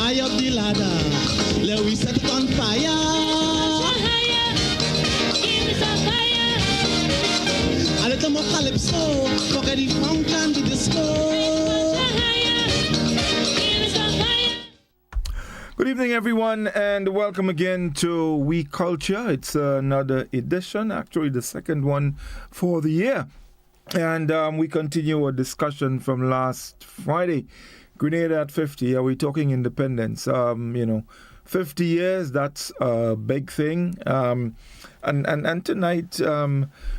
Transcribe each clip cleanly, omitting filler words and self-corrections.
high up the ladder. Let we set it on fire. A little more calypso, forget the funk and the disco. Good evening, everyone, and welcome again to Oui Culture. It's another edition, actually the second one for the year. And we continue our discussion from last Friday. Grenada at 50, are we talking independence? 50 years, that's a big thing. And tonight,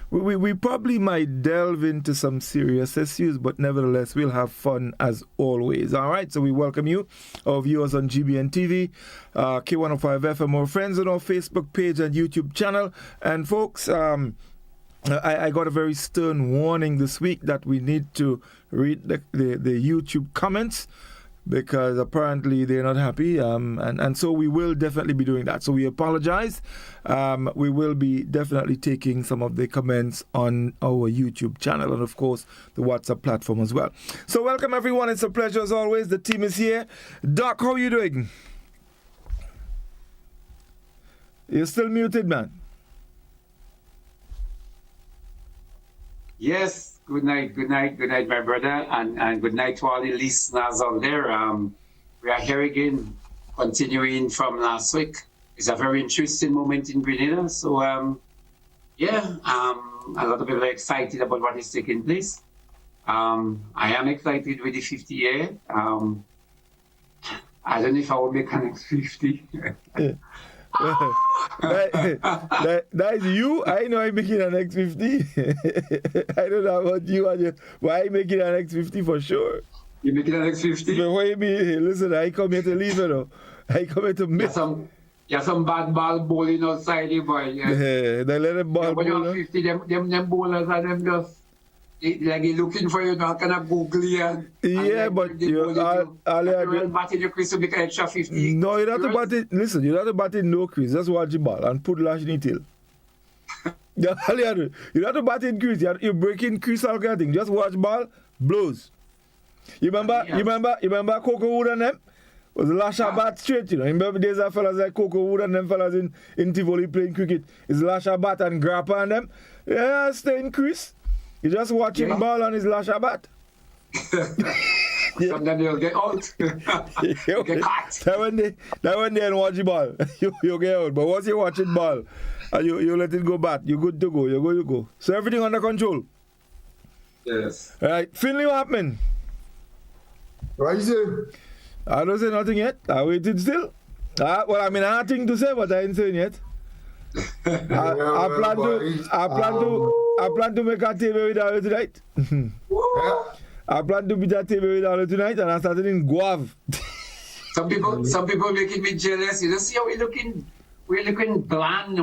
we probably might delve into some serious issues, but nevertheless, we'll have fun as always. All right, so we welcome you, our viewers on GBN TV, K105 FM, our friends on our Facebook page and YouTube channel. And folks, I got a very stern warning this week that we need to read the YouTube comments, because apparently they're not happy, and so we will definitely be doing that. So we apologize. We will be definitely taking some of the comments on our YouTube channel and, of course, the WhatsApp platform as well. So welcome, everyone. It's a pleasure as always. The team is here. Doc, how are you doing? You're still muted, man. Yes. Good night, my brother, and good night to all the listeners out there. We are here again, continuing from last week. It's a very interesting moment in Grenada. So, a lot of people are excited about what is taking place. I am excited with the 50 year. I don't know if I will make an next 50. that is you. I know I'm making an X50. I don't know about you, but I'm making an X50 for sure. You making an X50? But what you mean? Listen, I come here to leave, you know. I come here to miss. Yeah, some bad ball bowling outside, boy. Yeah, they let them ball. When you're 50, them bowlers are them just like looking for you, not kind of googly and but you're batting your crease to make an extra 50. No, you don't have to bat it. Listen, you don't have to bat it no crease. Just watch the ball and put lash in the tail. You don't have to bat in crease. You're breaking crease all kind of thing. Just watch ball, blows. You remember Coco Wood and them? Was the lash bat straight, you know. Remember there's a fellas like Coco Wood and them fellas in Tivoli playing cricket. Is lash bat and grappa and them? Yeah, stay in crease. You just watch him ball on his lash bat. Sometimes you'll get out. You get caught. That when they watch the ball, you get out. But once you watch it ball, and you let it go bat, you're good to go. You're good to go. So everything under control. Yes. All right, Finley, what happened? What is it? I don't say nothing yet. I waited still. I nothing to say, but I ain't saying yet. I plan to make a table with her tonight. I plan to beat a table with her tonight, and I started in Guave. Some people making me jealous. You see how we're looking bland.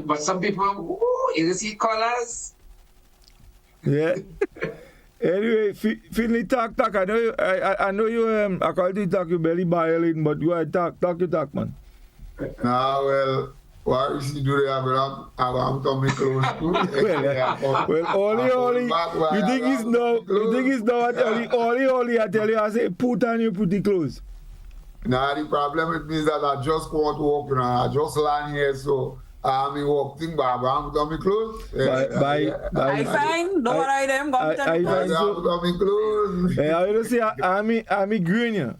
But some people, you see colors. Yeah. Anyway, Finley, talk. I know you. I call you talk. You barely violin, but you talk, man. Well, what is he doing? I'm coming close to. Only. You think it's now? I tell you, I say, put on your pretty clothes. Nah, the problem with me is that I just want to walk, you know. I just land here, so I'm walking, but I'm coming close. I fine. Don't worry, them. I'm coming close. Hey, I will say, I'm green here.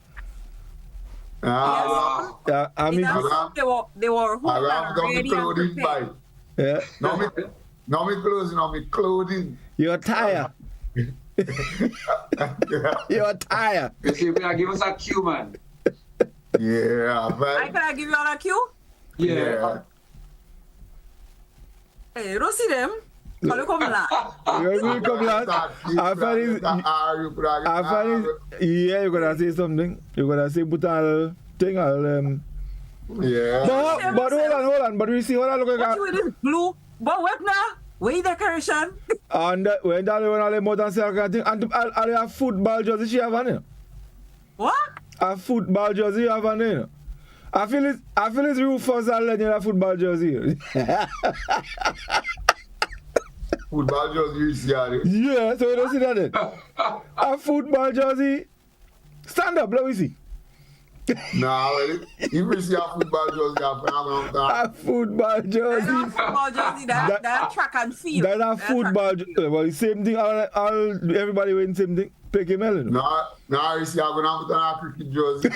They were home and ready and prepared. Yeah. No me clothes, no me clothing. You're tired. You're tired. You can give us a cue, man. Yeah, I can give you all a cue? Yeah. Hey, don't see them. Call you come last. You come last. Yeah, you're gonna say something. You're gonna say put a thing. Yeah. But hold on. But we see what I look like. What you with this blue? But what now? Where decoration? And when all the more than say and I have football jersey she have on it. What? A football jersey you have on it. I feel it's Rufus and Lenny a football jersey. Football jersey, yeah, so you don't see that then. A football jersey stand up, let me see. Nah, well, if you see a football jersey, A football jersey. That's not football jersey, that track and field. That's a football jersey. Well, same thing, all everybody wearing same thing. Pick him melon. Nah, you see, I'm going to put on a cricket jersey.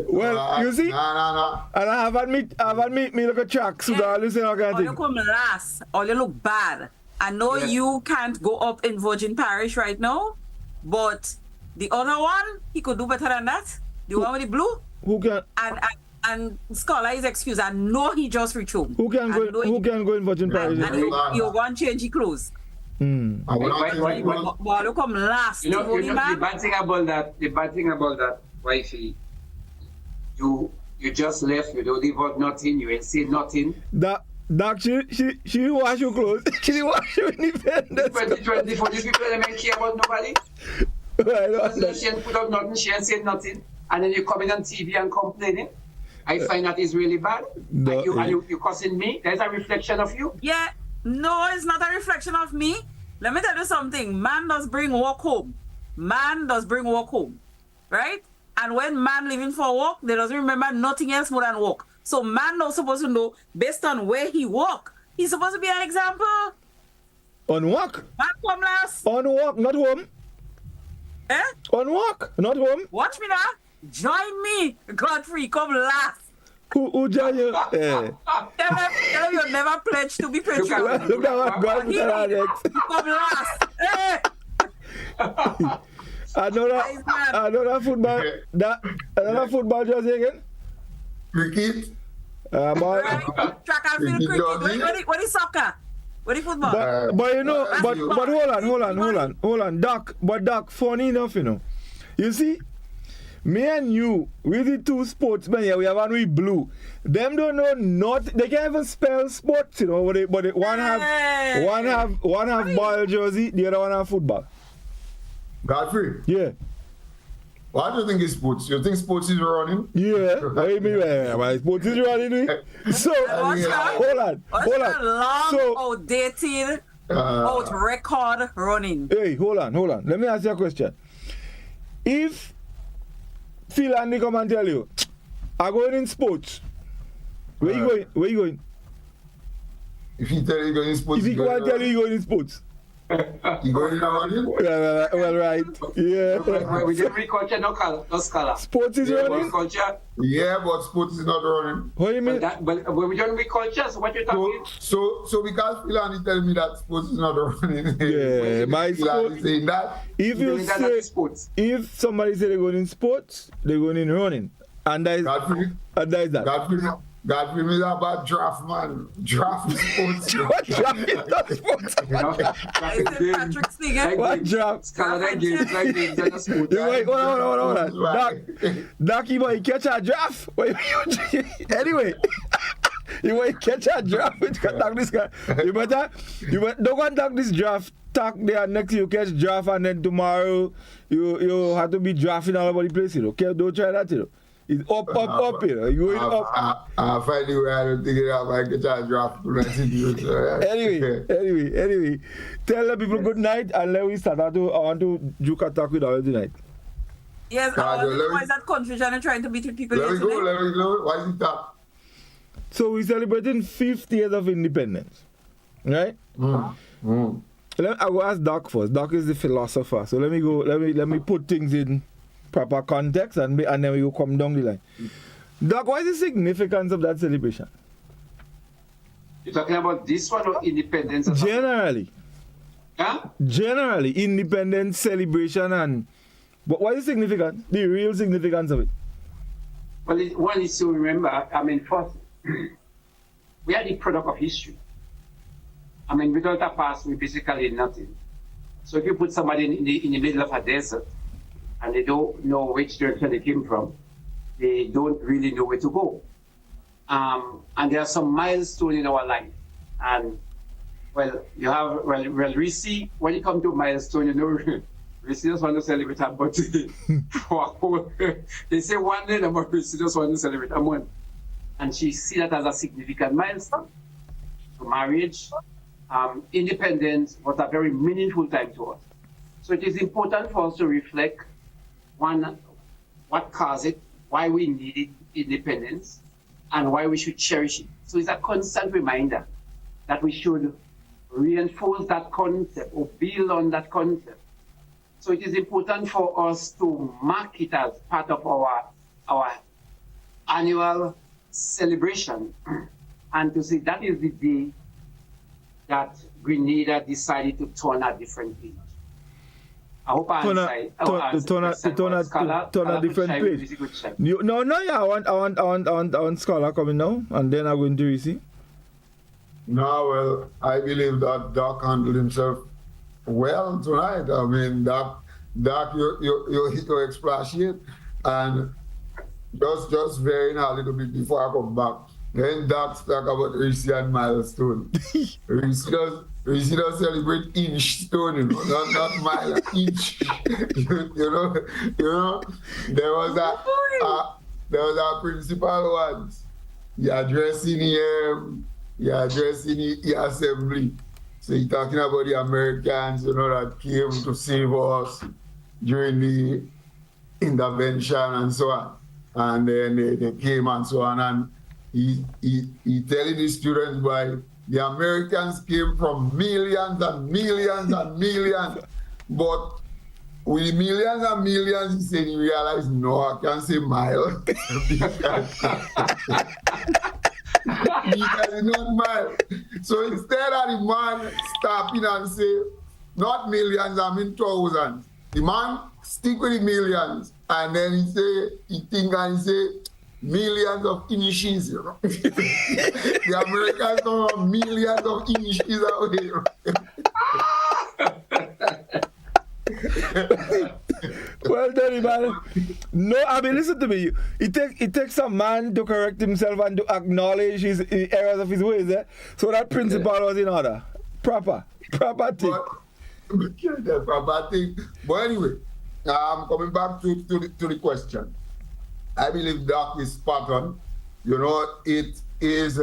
Well, you see? Nah. And I have admit me look a track, so I listen, I can't Or you think. come last, or you look bad. I know you can't go up in Virgin Parish right now, but the other one, he could do better than that. The one with the blue. Who can And Scholar is excused. I know he just reached home. who can go in Virgin Parish? And you're going to change his clothes. But you come last. You know, the bad thing about that, wifey, you just left, you don't leave out nothing, you ain't say nothing. That she wash your clothes. She didn't wash your independence. 2024, these people don't care about nobody. She ain't put out nothing, she ain't said nothing. And then you come in on TV and complaining. I find that is really bad. No, and you cussing me. There's a reflection of you. Yeah, no, it's not a reflection of me. Let me tell you something. Man does bring work home. Right? And when man leaving for work, they doesn't remember nothing else more than work. So man not supposed to know based on where he walk. He's supposed to be an example. On walk. Man come last. On walk, not home. Eh? On walk, not home. Watch me now. Join me. Godfrey, come last. Who join you? Tell them you never pledged to be patriotic. Look at what God put on You come last. Hey! Another football. Another football jersey again. Cricket. Boy. Track and field cricket. What is soccer? What is football? But you know, but hold on, Doc, funny enough, you know. You see, me and you, we the two sportsmen here, we have one with blue. Them don't know not, they can't even spell sports, you know, but one have ball jersey, the other one have football. Godfrey. Yeah. What do you think is sports? You think sports is running? Yeah. I mean, my sports is running. So, hold on. Long, outdated, out record running. Hey, hold on. Let me ask you a question. If Phil and come and tell you, I'm going in sports, where you going? If he tell you going in sports, If he come and tell you going in sports. You going in running? Well, right. Yeah. We did culture, no scholar. Sports is running? Culture. Yeah, but sports is not running. What do you mean? But we don't culture, so what you talking? So because Philani tell me that sports is not running. Yeah, my sports. Saying that. If somebody say they're going in sports, they're going in running. And that is that. Godfrey is about draft, man. Draft is sports. What draft is not sports? Patrick Slinger. What draft? Scholar games like games and a sport. Wait, hold on. Doc, you might catch a draft. Anyway. You might catch a draft. You can talk this guy. You better don't go and talk this draft. Talk there next you catch draft and then tomorrow you have to be drafting all over the place, you know. Okay, don't try that, you know. It's up, you know. You going up. I'll find the way I don't think it out. I get a draft. Anyway. Tell the people good night and let me start. I want to juke attack with all tonight. Yes, why is that confusion and trying to beat people Let me go. Why is it that? So we're celebrating 50 years of independence. Right? I will ask Doc first. Doc is the philosopher. So let me put things in proper context and then we will come down the line. Doc, what is the significance of that celebration? You're talking about this one or independence? Generally. Huh? Generally, independence celebration and what is the significance? The real significance of it? Well, one is to remember, first, we are the product of history. Without a past, we basically nothing. So if you put somebody in the middle of a desert and they don't know which direction they came from, they don't really know where to go. And there are some milestones in our life. And Reece, when you come to milestone, you know, Reece just want to celebrate her birthday. They say one day, but Reece just want to celebrate a month. And she see that as a significant milestone. So marriage, independence was a very meaningful time to us. So it is important for us to reflect, one, what caused it, why we needed independence, and why we should cherish it. So it's a constant reminder that we should reinforce that concept or build on that concept. So it is important for us to mark it as part of our annual celebration and to say that is the day that Grenada decided to turn a different page. I hope I Turn a different page. I want Scholar coming now, and then I'm going to Reece. No, well, I believe that Doc handled himself well tonight. I mean, Doc, you explanation, and just varying a little bit before I come back. Then Doc talk about Reece and milestone. Reece does celebrate inch stone, not mile, inch. you know, there was a principal once. You're addressing the assembly. So you're talking about the Americans, that came to save us during the intervention and so on. And then they came and so on. And he telling the students why the Americans came from millions and millions and millions. But with millions and millions, he said he realized, no, I can't say mile. because it's not mile. So instead of the man stopping and say, not millions, I mean thousands. The man stick with the millions, and then he think and he say millions of inches, The Americans know millions of inches away. Well done, man. No, I mean, listen to me. It takes a man to correct himself and to acknowledge his errors of his ways. So that principle was in order. Proper thing. Proper thing. But anyway, coming back to the question. I believe Doc is spot on. It is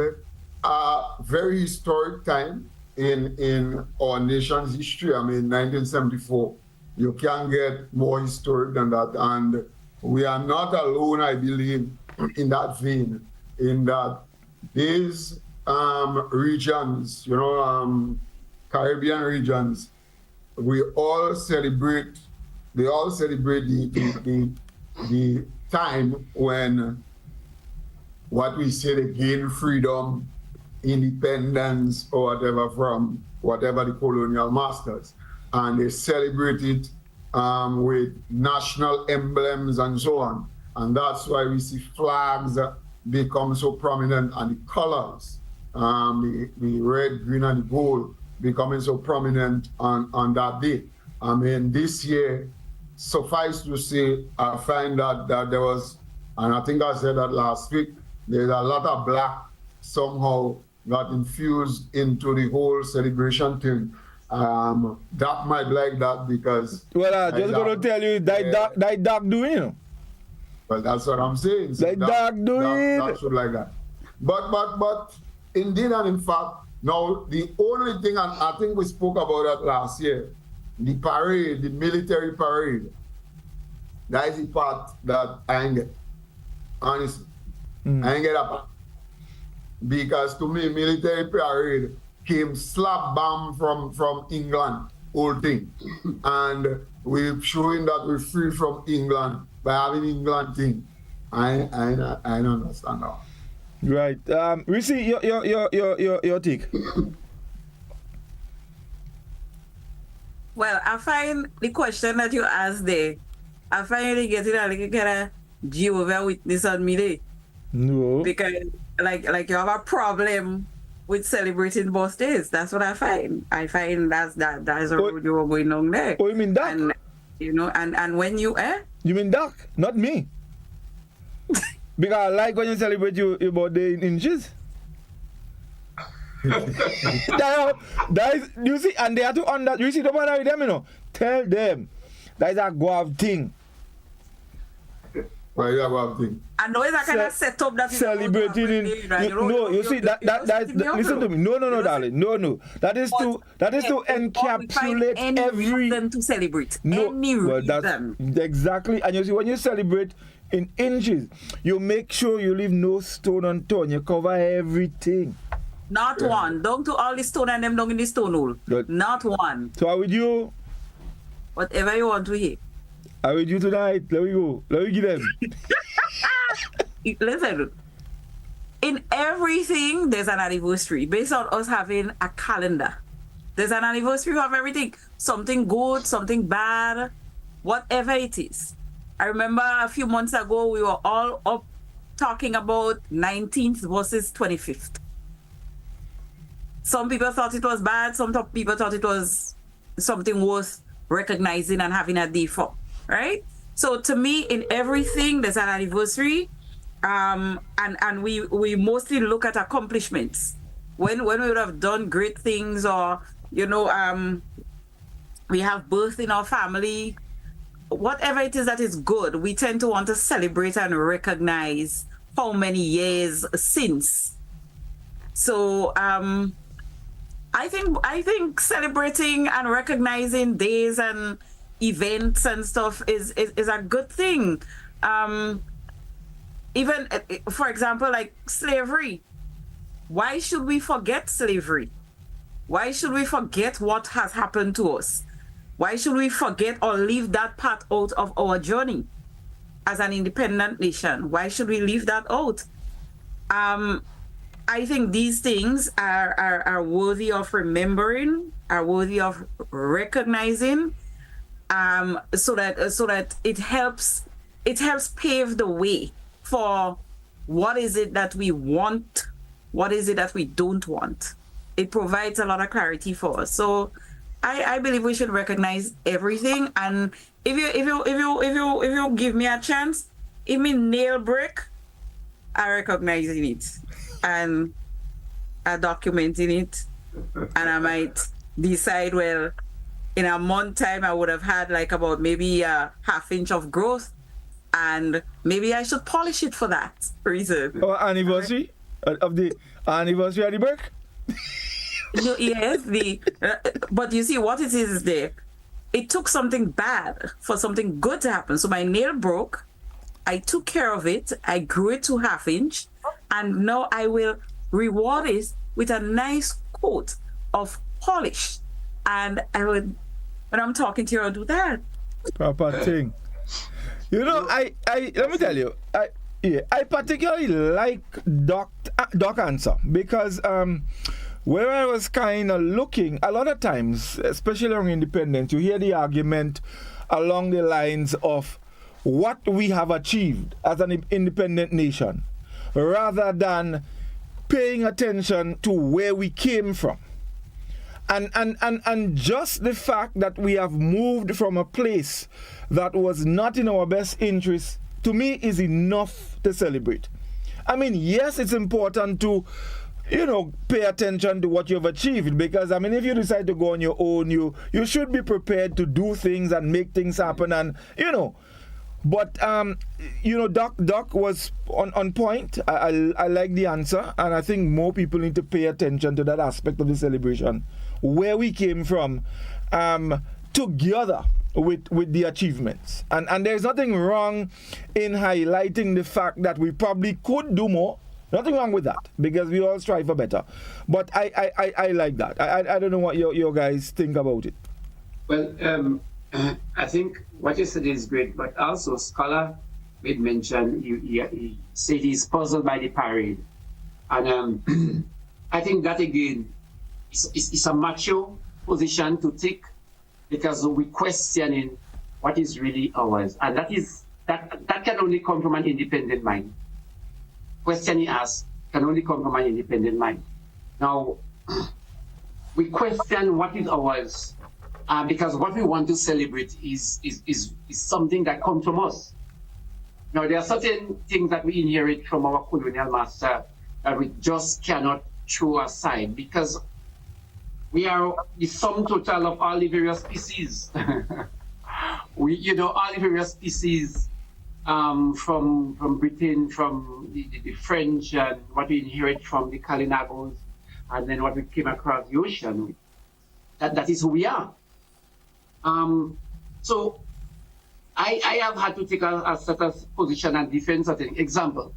a very historic time in our nation's history. I mean, 1974. You can't get more historic than that. And we are not alone, I believe, in that vein, in that these regions, Caribbean regions, they all celebrate the time when what we say they gain freedom, independence, or whatever from whatever the colonial masters. And they celebrate it with national emblems and so on. And that's why we see flags become so prominent, and the colors, the red, green, and the gold becoming so prominent on that day. I mean, this year, suffice to say, I find that there was, and I think I said that last week, there's a lot of black somehow got infused into the whole celebration thing. Doc might like that because... Well, I'm just going to tell you, that Doc doing. Well, that's what I'm saying. So Doc doing. Doc should like that. But indeed and in fact, now the only thing, and I think we spoke about that last year, the parade, the military parade, that is the part that I ain't get. Honestly. I ain't get that part. Because to me, military parade came slap bam from England, whole thing. And we're showing that we're free from England by having England thing. I don't understand that. Right. Reece, your take. Well, I find the question that you asked there, I find you getting a little kind of Jehovah's Witness on me there. No. Because like you have a problem with celebrating birthdays. That's what I find. I find that is a road you are going on there. Oh, you mean Doc? And and when you You mean Doc, not me. Because I like when you celebrate your birthday in inches. that is, you see, and they have to understand. You see, don't bother with them, Tell them that is a guave thing. Why you have a thing? I know it's a kind of setup that is celebrating in you see that listen to me. No, darling. No. That is to encapsulate every reason to celebrate. No, Any well, reason. that's exactly. And you see, when you celebrate in inches, you make sure you leave no stone unturned. You cover everything. Not one. Down to all the stone and them down in the stone hole. Good. Not one. So how would you? Whatever you want to hear. How would you tonight? Let me go. Let me give them. Listen, in everything, there's an anniversary based on us having a calendar. There's an anniversary of everything. Something good, something bad, whatever it is. I remember a few months ago, we were all up talking about 19th versus 25th. Some people thought it was bad. Some people thought it was something worth recognizing and having a day for, right? So to me, in everything, there's an anniversary. And we mostly look at accomplishments. When we would have done great things, or we have birth in our family, whatever it is that is good, we tend to want to celebrate and recognize how many years since. So I think celebrating and recognizing days and events and stuff is a good thing. Even, for example, like slavery. Why should we forget slavery? Why should we forget what has happened to us? Why should we forget or leave that part out of our journey as an independent nation? Why should we leave that out? I think these things are worthy of remembering, are worthy of recognizing, so that it helps pave the way for what is it that we want, what is it that we don't want. It provides a lot of clarity for us. So I believe we should recognize everything. And if you give me a chance, if me nail break, I recognize it and I documenting it, and I might decide, well, in a month time I would have had like about maybe a half inch of growth, and maybe I should polish it for that reason. Oh, anniversary of the anniversary of the birth? No, yes, but you see what it is there. It took something bad for something good to happen. So my nail broke. I took care of it. I grew it to half inch, and now I will reward it with a nice coat of polish. And I would, when I'm talking to you, I'll do that. Proper thing. You know, I let me tell you, I particularly like Doc answer, because where I was kind of looking, a lot of times, especially on independence, you hear the argument along the lines of what we have achieved as an independent nation, rather than paying attention to where we came from. And just the fact that we have moved from a place that was not in our best interest, to me, is enough to celebrate. I mean, yes, it's important to, pay attention to what you've achieved, because, I mean, if you decide to go on your own, you should be prepared to do things and make things happen, and, But, Doc was on point. I like the answer, and I think more people need to pay attention to that aspect of the celebration, where we came from, together with the achievements. And there's nothing wrong in highlighting the fact that we probably could do more. Nothing wrong with that, because we all strive for better. But I like that. I don't know what your guys think about it. Well, I think what you said is great, but also Scholar made mention, he said he's puzzled by the parade. And I think that again is a macho position to take, because we're questioning what is really ours. And that can only come from an independent mind. Questioning us can only come from an independent mind. Now, we question what is ours. Because what we want to celebrate is something that comes from us. Now, there are certain things that we inherit from our colonial master that we just cannot throw aside, because we are the sum total of all the various species. All the various species from Britain, from the French, and what we inherit from the Kalinagos, and then what we came across the ocean with. That is who we are. So I have had to take a certain position and defend certain. Example,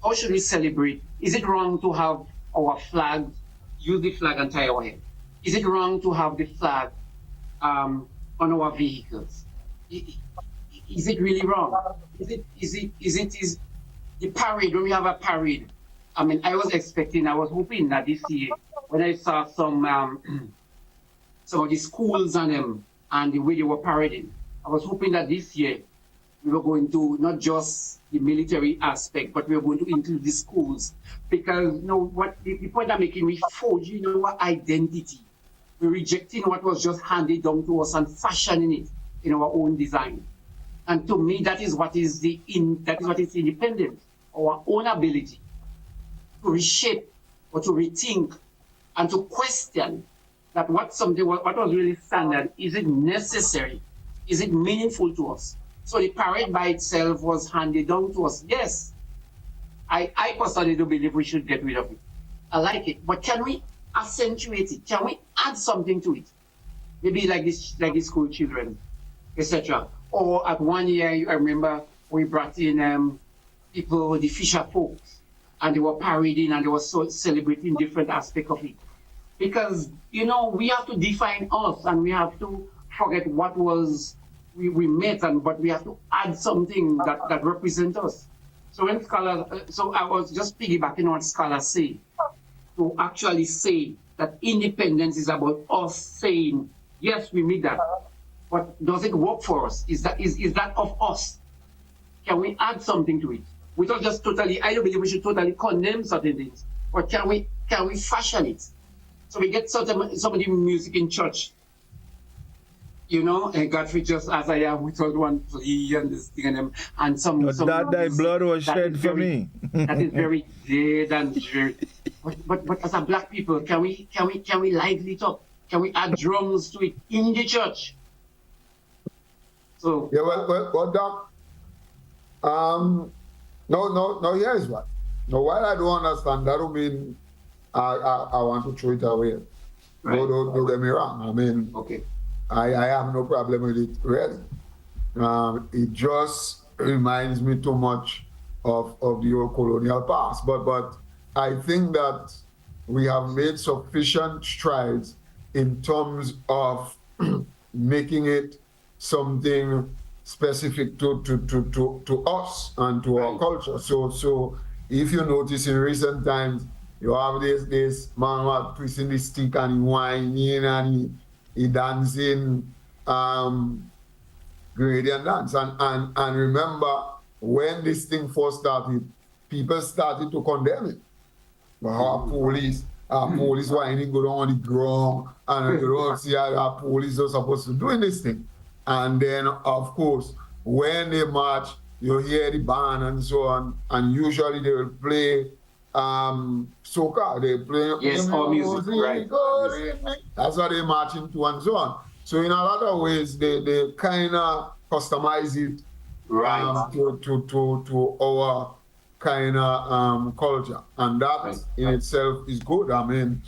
how should we celebrate? Is it wrong to have our flag, use the flag and tie our head? Is it wrong to have the flag on our vehicles? Is it really wrong? Is the parade, when we have a parade? I mean, I was hoping that this year, when I saw some of the schools and the way they were parading, I was hoping that this year we were going to not just the military aspect, but we were going to include the schools. Because what the point I'm making, we forging our identity. We're rejecting what was just handed down to us and fashioning it in our own design. And to me, that is what is independence, our own ability to reshape or to rethink and to question that what was really standard, is it necessary? Is it meaningful to us? So the parade by itself was handed down to us. Yes, I personally do believe we should get rid of it. I like it, but can we accentuate it? Can we add something to it? Maybe like the school children, etc. Or at one year, I remember we brought in people, the fisher folks, and they were parading and they were celebrating different aspects of it. Because, we have to define us and we have to forget what was we met, but we have to add something that represents us. So when so I was just piggybacking on what scholars say, to actually say that independence is about us saying, yes, we meet that, but does it work for us? Is that of us? Can we add something to it? Without just totally, I don't believe we should totally condemn certain things, but can we fashion it? So we get some of the music in church, and Godfrey, just as I am, without one plea and this thing and some. That thy blood was shed for me. That is very dead and dirty. But as a black people, can we lively it up? Can we add drums to it in the church? So yeah, well, Doc. No. Here's what. No, while I don't understand, that don't mean I want to throw it away. Right. Don't get me wrong. I mean, okay. I have no problem with it, really. It just reminds me too much of the old colonial past. But I think that we have made sufficient strides in terms of making it something specific to us and to our culture. So if you notice in recent times, you have this man who are twisting the stick and he whining and he dancing gradient dance. And remember, when this thing first started, people started to condemn it. Our police whining go down on the ground, and you don't see how our police are supposed to do this thing. And then, of course, when they march, you hear the band and so on, and usually they will play soca. They play all music, right? That's what they march into and so on. So in a lot of ways, they kind of customize it right to our kind of culture, and that in itself is good. I mean,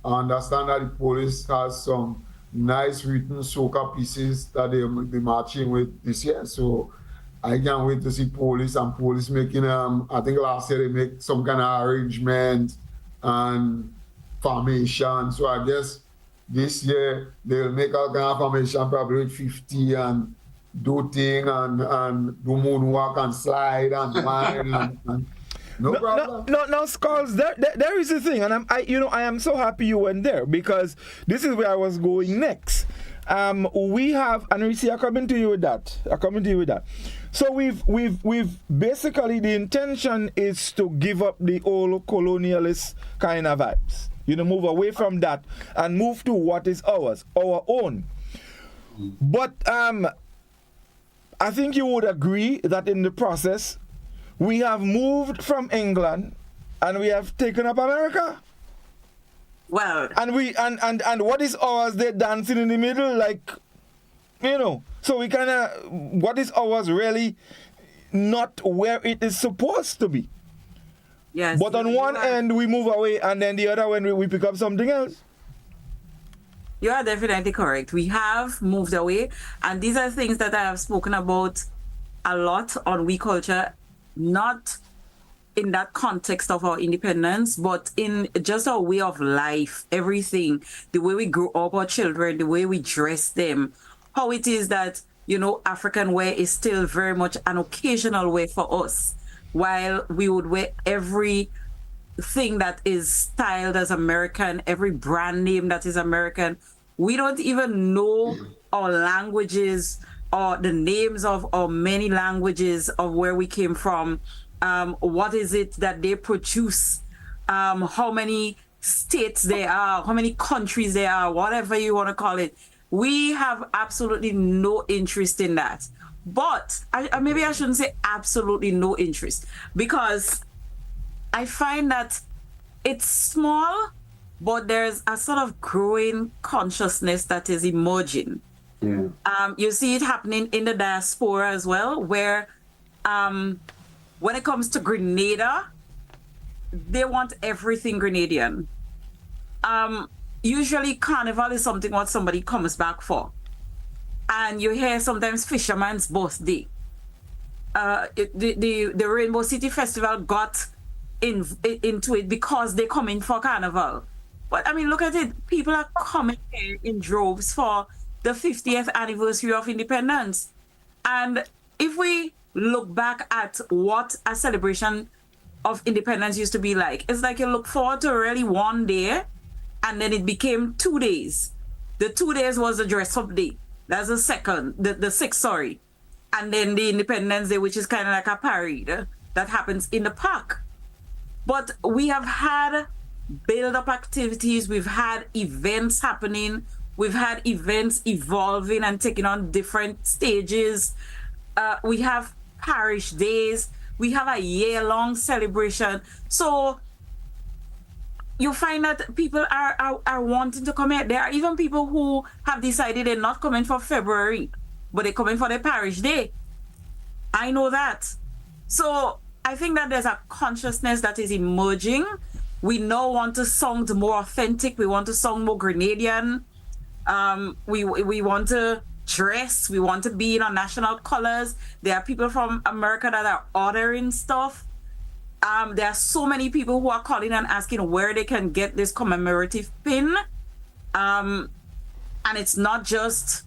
I understand that the police has some nice written soca pieces that they'll be marching with this year. So I can't wait to see police making, I think last year they make some kind of arrangement and formation. So I guess this year they'll make a kind of formation probably with 50 and do thing and do moonwalk and slide and wine and no problem. No, Skulls, there is a thing, and I am so happy you went there, because this is where I was going next. We have, and Reece, I'm coming to you with that. So we've basically, the intention is to give up the old colonialist kind of vibes. Move away from that and move to what is ours, our own. But I think you would agree that in the process, we have moved from England and we have taken up America. Well, and what is ours? They're dancing in the middle, like, So we kind of, what is ours really? not where it is supposed to be. Yes. But on one end, we move away, and then the other one, we pick up something else. You are definitely correct. We have moved away, and these are things that I have spoken about a lot on We Culture, not in that context of our independence, but in just our way of life, everything, the way we grow up our children, the way we dress them, how it is that, you know, African wear is still very much an occasional wear for us, while we would wear every thing that is styled as American, every brand name that is American. We don't even know our languages or the names of our many languages of where we came from. What is it that they produce? How many states there are, how many countries there are, whatever you want to call it. We have absolutely no interest in that. But maybe I shouldn't say absolutely no interest, because I find that it's small, but there's a sort of growing consciousness that is emerging. Yeah. You see it happening in the diaspora as well, where when it comes to Grenada, they want everything Grenadian. Usually Carnival is something what somebody comes back for. And you hear sometimes Fisherman's Birthday. The Rainbow City Festival got into it because they come in for Carnival. But I mean, look at it. People are coming here in droves for the 50th anniversary of independence. And if we look back at what a celebration of independence used to be like, it's like you look forward to really one day, and then it became 2 days. The 2 days was the dress up day. That's the sixth, sorry. And then the Independence Day, which is kind of like a parade that happens in the park. But we have had build-up activities, we've had events happening, we've had events evolving and taking on different stages. We have parish days, we have a year-long celebration. So you find that people are wanting to come here. There are even people who have decided they're not coming for February, but they're coming for their parish day. I know that. So I think that there's a consciousness that is emerging. We now want to sound more authentic. We want to sound more Grenadian. We want to dress. We want to be in our national colors. There are people from America that are ordering stuff. There are so many people who are calling and asking where they can get this commemorative pin. And it's not just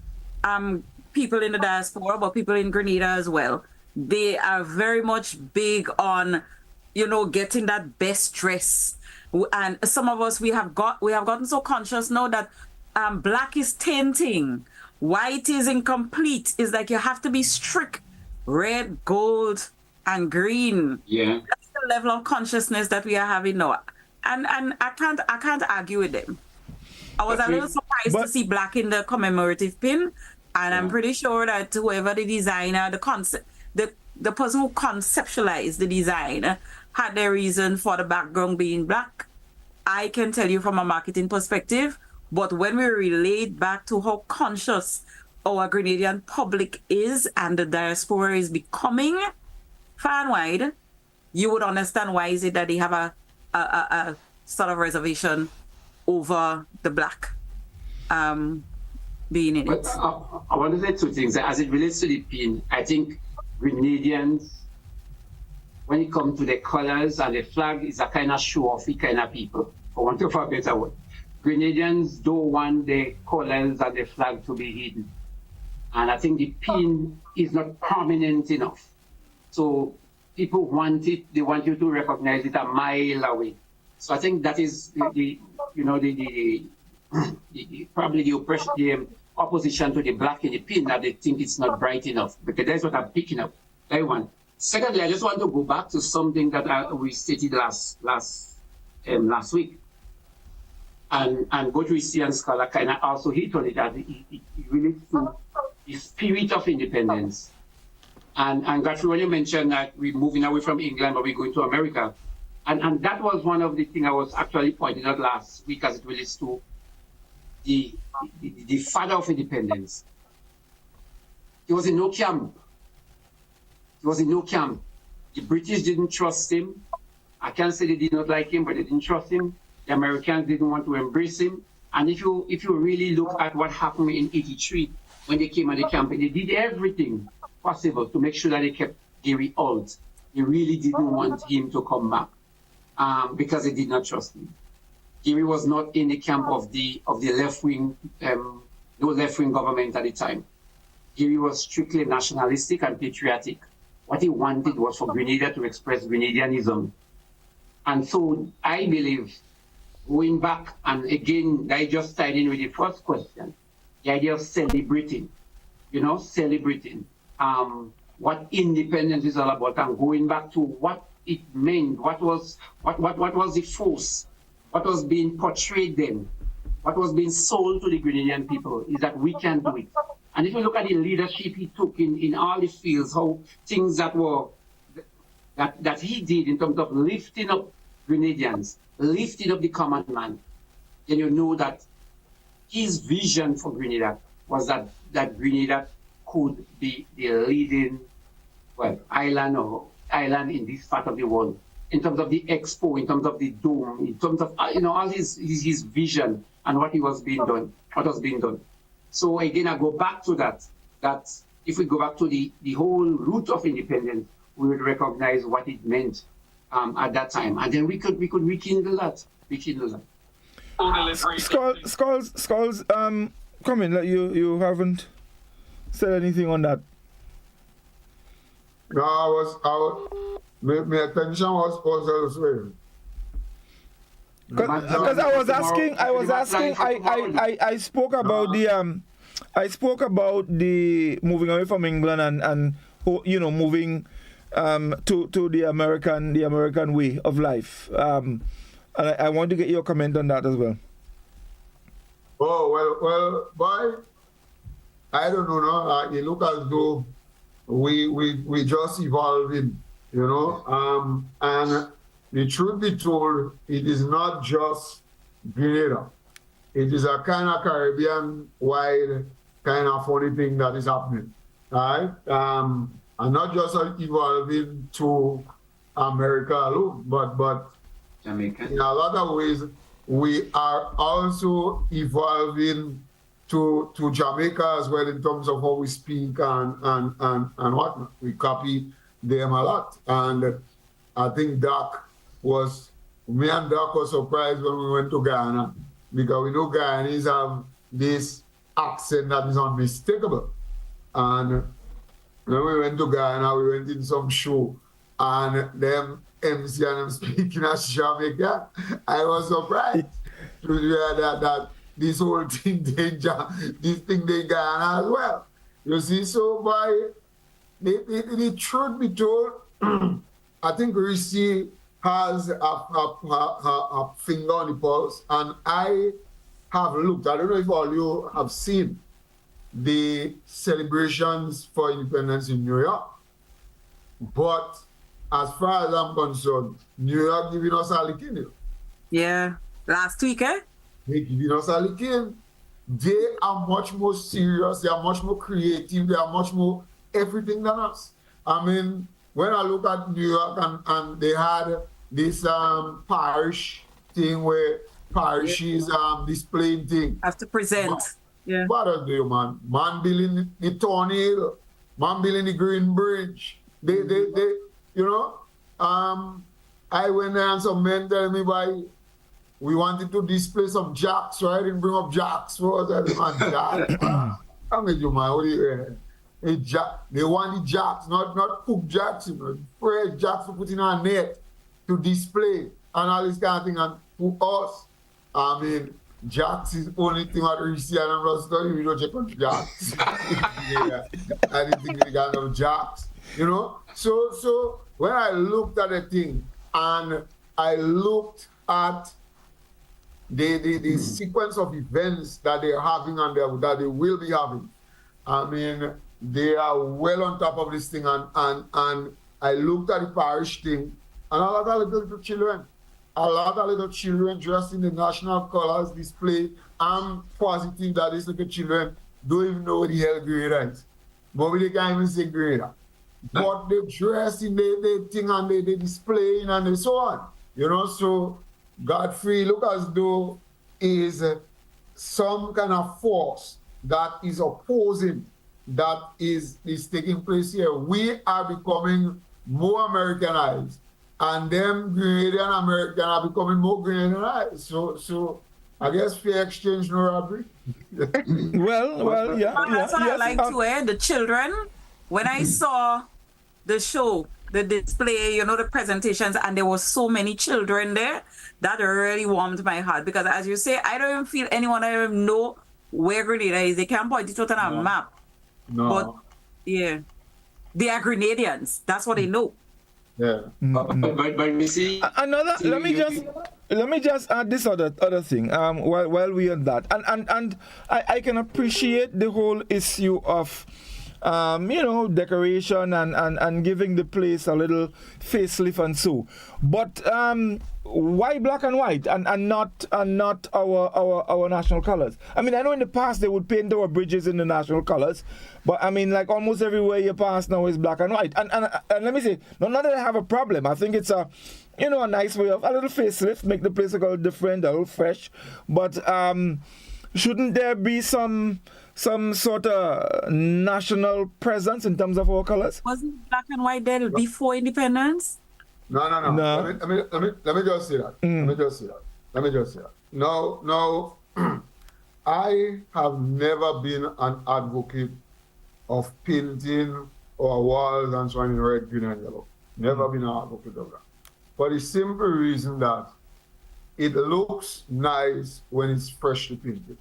people in the diaspora, but people in Grenada as well. They are very much big on, you know, getting that best dress. And some of us, we have gotten so conscious now that black is tainting, white is incomplete. It's like you have to be strict, red, gold, and green. Yeah. That's the level of consciousness that we are having now. And I can't argue with them. I was a little surprised to see black in the commemorative pin. And I'm pretty sure that whoever the designer, the person who conceptualized the design had their reason for the background being black. I can tell you from a marketing perspective, but when we relate back to how conscious our Grenadian public is and the diaspora is becoming far and wide, you would understand why is it that they have a sort of reservation over the black being in it. I want to say two things. As it relates to the pin, I think Grenadians, when it comes to the colors and the flag, is a kind of show-offy kind of people, for want of a better word. Grenadians don't want the colors and the flag to be hidden. And I think the pin is not prominent enough. So people want it, they want you to recognize it a mile away. So I think that is probably the oppression, the opposition to the black in the pin, that they think it's not bright enough. Because that's what I'm picking up. That one. Secondly, I just want to go back to something that we stated last week. And Godfrey and Scholar kind of also hit on it, that it relates to the spirit of independence. And Godfrey, when you mentioned that we're moving away from England, but we're going to America, and that was one of the things I was actually pointing out last week as it relates to the father of independence. He was in no camp. He He was in no camp. The British didn't trust him. I can't say they did not like him, but they didn't trust him. The Americans didn't want to embrace him. And if you really look at what happened in '83 when they came at the camp, they did everything possible to make sure that they kept Gary out. They really didn't want him to come back because they did not trust him. Gary was not in the camp of the left wing, no left wing government at the time. Gary was strictly nationalistic and patriotic. What he wanted was for Grenada to express Grenadianism. And so I believe, going back, and again, I just tied in with the first question, the idea of celebrating, celebrating what independence is all about, and going back to what it meant, what was the force, what was being portrayed then, what was being sold to the Grenadian people, is that we can do it. And if you look at the leadership he took in all the fields, how things that he did in terms of lifting up Grenadians, lifting up the common man, then you know that his vision for Grenada was that Grenada could be the leading, island in this part of the world, in terms of the expo, in terms of the dome, in terms of all his vision and what was being done. So again, I go back to that if we go back to the whole root of independence, we would recognize what it meant at that time, and then we could rekindle that. Skulls, come in. You haven't said anything on that. No, my attention was elsewhere. Because I spoke about the moving away from England and moving to the American way of life. And I want to get your comment on that as well. Oh well, boy, I don't know. No, it look as though we just evolving, and the truth be told, it is not just Grenada. It is a kind of Caribbean-wide kind of funny thing that is happening, right? And not just evolving to America alone, but Jamaica. In a lot of ways, we are also evolving to Jamaica as well in terms of how we speak and whatnot. We copy them a lot. And I think me and Doc was surprised when we went to Ghana, because we know Guyanese have this accent that is unmistakable. And when we went to Ghana, we went in some show, and them MC and them speaking as Jamaican. I was surprised to hear that this whole thing they Ghana as well. You see, so by the truth be told, I think Reece has a finger on the pulse, and I have looked. I don't know if all you have seen the celebrations for independence in New York, but as far as I'm concerned, New York giving us a licking. Yeah, last week, eh? They giving us a licking. They are much more serious. They are much more creative. They are much more everything than us. I mean, when I look at New York and they had this parish thing where parishes displaying things. Have to present. Yeah. What are they, man? Man building the tornado, man building the Green Bridge. They I went there and some men tell me we wanted to display some jacks, right? And bring up jacks for us. Man, jack. I mean, you man, what do you they want the jacks, not cooked jacks, fresh jacks to put in our net to display and all this kind of thing. And for us, I mean, jacks is only thing that Reece and I'm not studying. We don't check on jacks. I didn't think we got no jacks, So when I looked at the thing and I looked at the sequence of events that they're having and that they will be having, I mean, they are well on top of this thing, and I looked at the parish thing, and a lot of little children dressed in the national colors display. I'm positive that these little children don't even know what the hell Grenada is. But they can't even say Grenada. but they dress in the thing and they displaying and so on. You know, so Godfrey look as though is some kind of force that is opposing that is taking place here. We are becoming more Americanized, and them Grenadian American are becoming more Grenadianized. So I guess fair exchange, no robbery. well, yeah. That's what I Yes, like to wear. The children, when I saw the show, the display, you know, the presentations, and there was so many children there, that really warmed my heart. Because as you say, I don't even feel anyone I even know where Grenada is. They can't point it out on a map. No. But yeah, they are Grenadians. That's what they know. Yeah. But we see Another. Let me just add this other thing. While we on that, and I can appreciate the whole issue of decoration and giving the place a little facelift and so. But why black and white and not our national colors? I mean, I know in the past they would paint our bridges in the national colors, but I mean, like almost everywhere you pass now is black and white. And let me say, not that I have a problem. I think it's a nice way of a little facelift, make the place look a little different, a little fresh. But shouldn't there be some sort of national presence in terms of our colors? Wasn't black and white there before independence? No. Let me just say that. Let me just say that. No. I have never been an advocate of painting our walls and so on in red, green, and yellow. Never been an advocate of that. For the simple reason that it looks nice when it's freshly painted.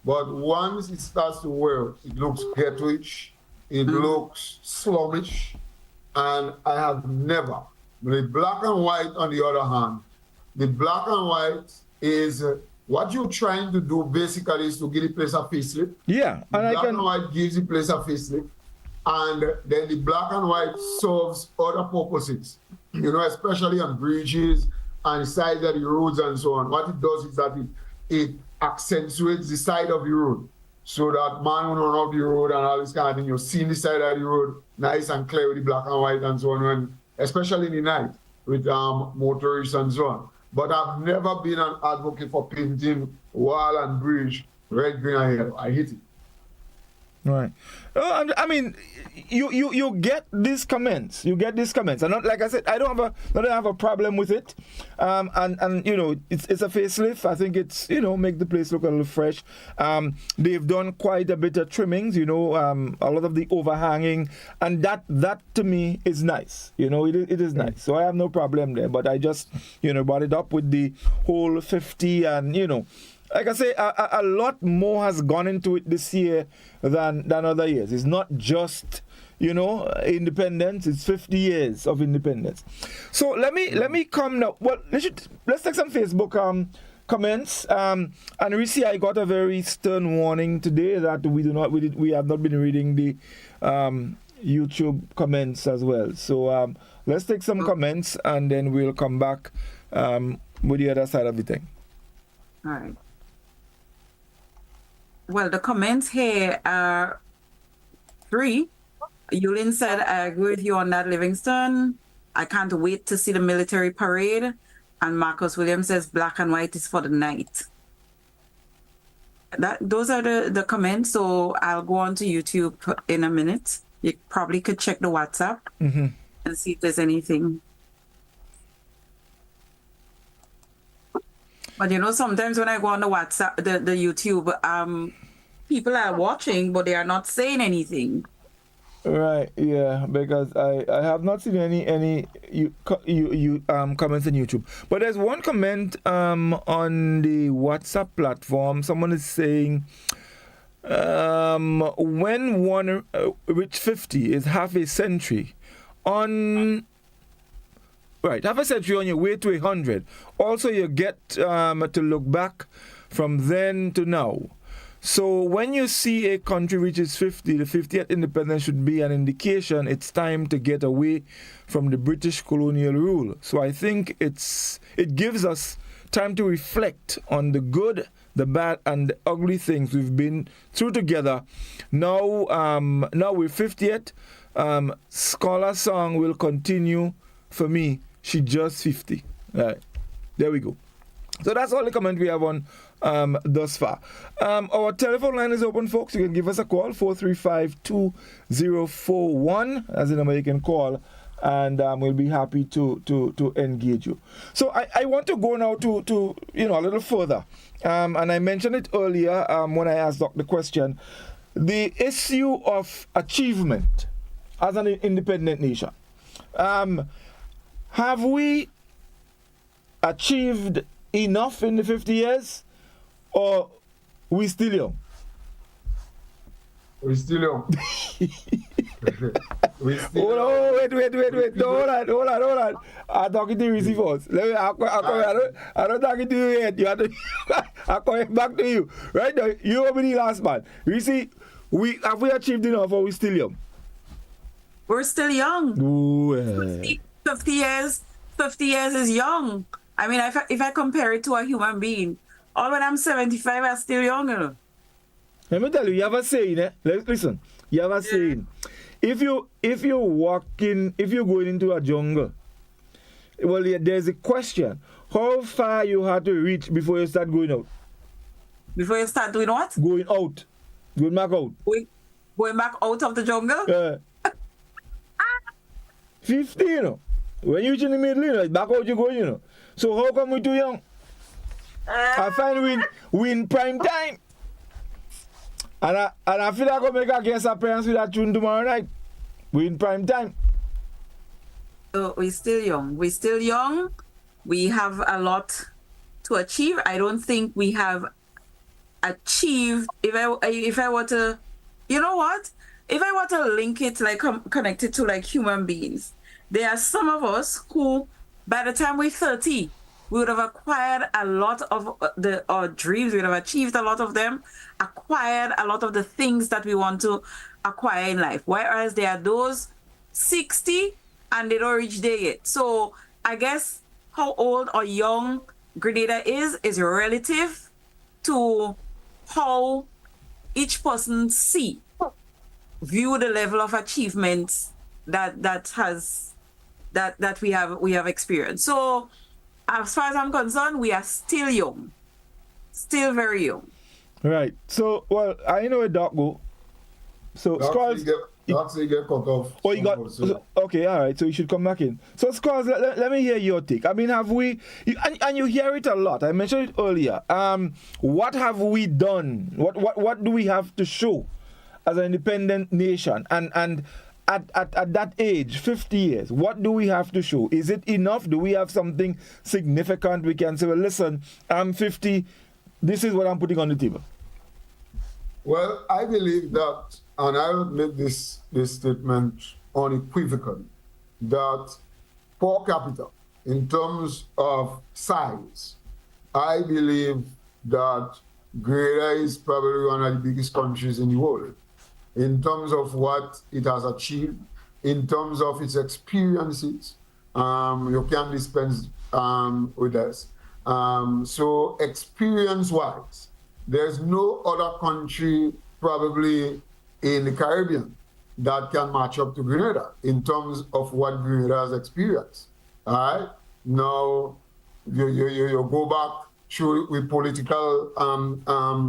But once it starts to wear, it looks ghettoish, it looks slummish, and I have never. The black and white, on the other hand, the black and white is what you're trying to do basically is to give the place a facelift. Yeah, and black and white gives the place a facelift, and then the black and white serves other purposes. Especially on bridges and sides of the roads and so on. What it does is that it accentuates the side of the road, so that man who run off the road and all this kind of thing, you're seeing the side of the road nice and clear with the black and white and so on, and especially in the night with motorists and so on. But I've never been an advocate for painting wall and bridge red, green, and yellow. I hate it. Right. I mean, you get these comments. And not, like I said, I don't have a problem with it. And it's a facelift. I think it's make the place look a little fresh. They've done quite a bit of trimmings. A lot of the overhanging, and that to me is nice. It is nice. So I have no problem there. But I just brought it up with the whole 50 and like I say, a lot more has gone into it this year than other years. It's not just, independence. It's 50 years of independence. So let me come now. Well, let's take some Facebook comments. And Reece, I got a very stern warning today that we have not been reading the YouTube comments as well. So let's take some comments and then we'll come back with the other side of the thing. All right. Well, the comments here are 3. Yulin said, I agree with you on that, Livingston. I can't wait to see the military parade. And Marcus Williams says, black and white is for the night. Those are the comments. So I'll go on to YouTube in a minute. You probably could check the WhatsApp and see if there's anything. But sometimes when I go on the WhatsApp, the YouTube, people are watching, but they are not saying anything. Right, yeah, because I have not seen any comments on YouTube. But there's one comment on the WhatsApp platform. Someone is saying, when one reach 50 is half a century on... Right, half a century on your way to 100. Also, you get to look back from then to now. So when you see a country reaches 50, the 50th independence should be an indication it's time to get away from the British colonial rule. So I think it gives us time to reflect on the good, the bad, and the ugly things we've been through together. Now we're 50th. Scholar Song will continue for me. She just 50. Right. There we go. So that's all the comment we have on thus far. Our telephone line is open, folks. You can give us a call, 435-2041. As the number you can call, and we'll be happy to engage you. So I want to go now to a little further. And I mentioned it earlier when I asked Doc the question. The issue of achievement as an independent nation. Have we achieved enough in the 50 years, or we still young? We're still young. Hold on, wait. No, hold on. I'm talking to Reece first. I don't talking to you yet. You have to, I'm coming back to you. Right now, you will be the last man. Reece, have we achieved enough, or we still young? We're still young. Ooh, 50 years is young. I mean, if I compare it to a human being, all when I'm 75, I'm still young. Let me tell you, you have a saying, eh? Listen, you have a saying. If you're going into a jungle, well, there's a question. How far you have to reach before you start going out? Before you start doing what? Going out. Going back out. Going back out of the jungle? Yeah. 50, you know. When you reach in the middle, you know, back out you go, you know. So how come we too young? I find we in prime time. And I feel like I'm going to make a guest appearance with that tune tomorrow night. We in prime time. So we're still young. We have a lot to achieve. I don't think we have achieved. If I were to, you know what? If I were to link it, like connect it to like human beings, there are some of us who, by the time we're 30, we would have acquired a lot of our dreams. We would have achieved a lot of them, acquired a lot of the things that we want to acquire in life. Whereas there are those 60 and they don't reach there yet. So I guess how old or young Grenada is relative to how each person view the level of achievements that we have experienced. So as far as I'm concerned, we are still young. Still very young. Right. So, well, I know a Doc go. So, Scrolls. Doc get cut off. Oh, you got. Okay, all right. So, you should come back in. So, Scrolls, let me hear your take. I mean, have we. And you hear it a lot. I mentioned it earlier. What have we done? What do we have to show as an independent nation? And at that age, 50 years, what do we have to show? Is it enough? Do we have something significant we can say, well, listen, I'm 50, this is what I'm putting on the table? Well, I believe that, and I will make this statement unequivocally, that per capita, in terms of size, I believe that Grenada is probably one of the biggest countries in the world. In terms of what it has achieved, in terms of its experiences, you can dispense with us. So experience-wise, there's no other country probably in the Caribbean that can match up to Grenada in terms of what Grenada has experienced. All right? Now, you go back through with political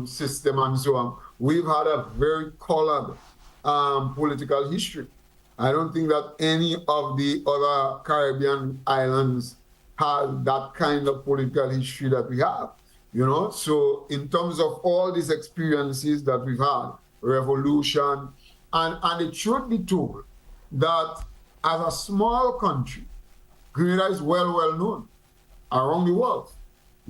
system and so on. We've had a very colored political history. I don't think that any of the other Caribbean islands have that kind of political history that we have, you know? So in terms of all these experiences that we've had, revolution, and it should be told that as a small country, Grenada is well known around the world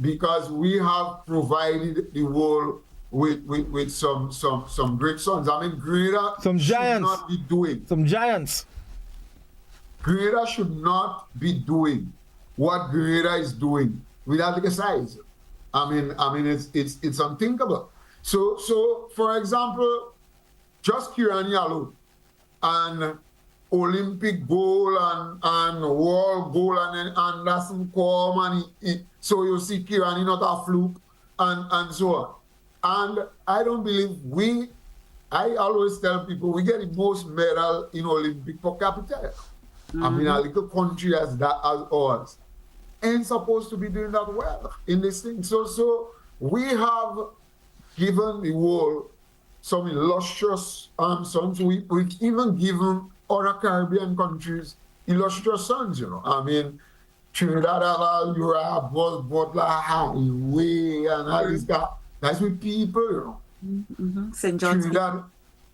because we have provided the world with some great sons. I mean, Grenada should not be doing. Some giants. Grenada should not be doing what Grenada is doing without the size. I mean, it's unthinkable. So for example, just Kirani alone, and Olympic goal and world goal and Anderson come and so you see Kirani not a fluke and so on. And I don't believe we I always tell people we get the most medal in Olympic per capita. I mean, a little country as ours ain't supposed to be doing that well in this thing. So we have given the world some illustrious sons. We've even given other Caribbean countries illustrious sons, I mean, Trinidad, Europe, Butler, Highway, and all this guy. That's with people, St. John's. Trinidad,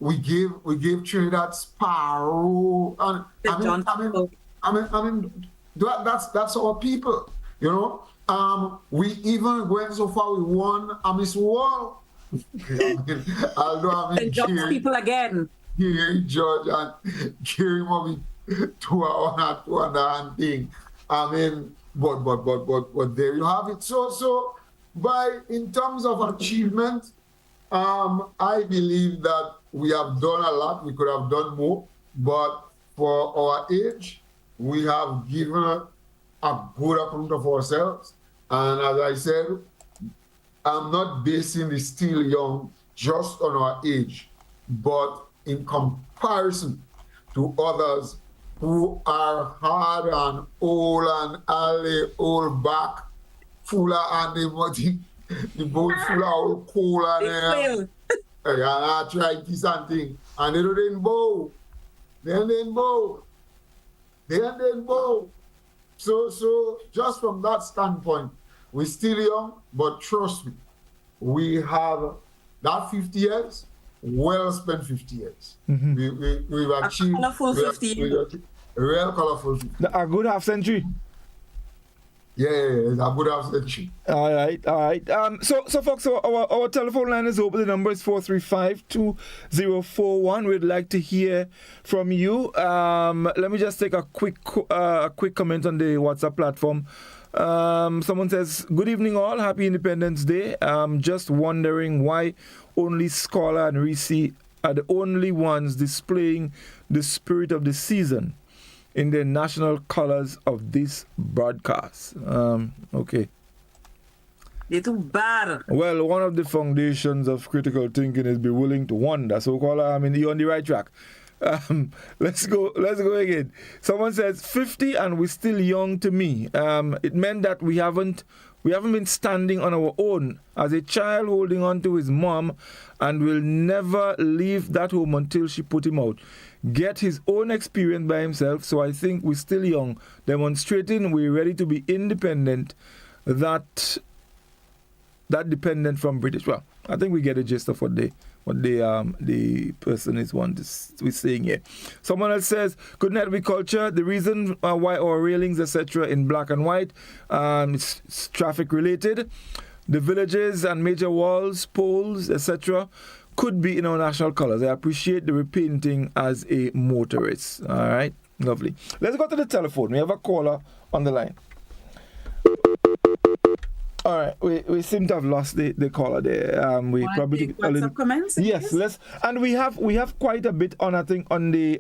we gave Trinidad Sparrow, and I mean, that's our people, We even went so far. We won a Miss World. St. John's people again. Here, George, and cheering what we 2 hours and thing. I mean, but there you have it. So in terms of achievement, I believe that we have done a lot. We could have done more, but for our age, we have given a good account of ourselves. And as I said, I'm not basing the still young just on our age, but in comparison to others who are hard and old back, full and the bowl full of coal and arthritis and things. And they didn't bow. So just from that standpoint, we're still young, but trust me, we have that 50 years, well spent 50 years. We've achieved a colorful 50 years. Real colorful 50. A good half century. Yeah, it's a good half century. All right. So folks, our telephone line is open. The number is 435-2041. We'd like to hear from you. Let me just take a quick comment on the WhatsApp platform. Someone says, "Good evening, all. Happy Independence Day. Just wondering why only Scholar and Reece are the only ones displaying the spirit of the season in the national colors of this broadcast." Okay. They're too bad. Well, one of the foundations of critical thinking is be willing to wonder. So, caller, you're on the right track. Let's go again. Someone says 50 and we're still young to me. It meant that we haven't been standing on our own. As a child holding on to his mom and will never leave that home until she put him out. Get his own experience by himself. So I think we're still young, demonstrating we're ready to be independent, that dependent from British. Well, I think we get a gist of what the person is saying here. Someone else says, "Good night, We Culture. The reason why our railings, etc., in black and white, it's traffic related. The villages and major walls, poles, etc., could be in our national colors. I appreciate the repainting as a motorist." All right, lovely. Let's go to the telephone. We have a caller on the line. All right, we seem to have lost the caller there. We probably WhatsApp comments. Yes, let's, and we have quite a bit on, I think, on the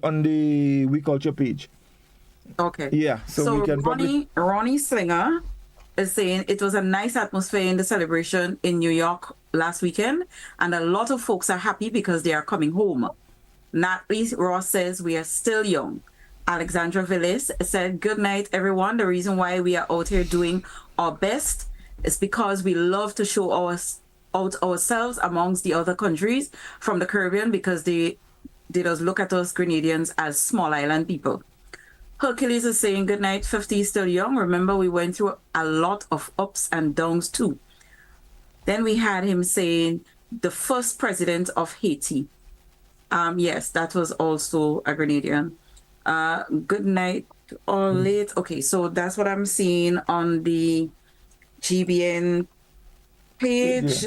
We Culture page. Okay. Yeah, so we can Ronnie Slinger is saying it was a nice atmosphere in the celebration in New York last weekend, and a lot of folks are happy because they are coming home. Natalie Ross says we are still young. Alexandra Villis said, "Good night, everyone. The reason why we are out here doing our best is because we love to show ourselves amongst the other countries from the Caribbean, because they does look at us Grenadians as small island people." Hercules is saying, "Good night, 50 is still young. Remember, we went through a lot of ups and downs too." Then we had him saying, "The first president of Haiti." Yes, that was also a Grenadian. Good night, all late. Okay, so that's what I'm seeing on the GBN page.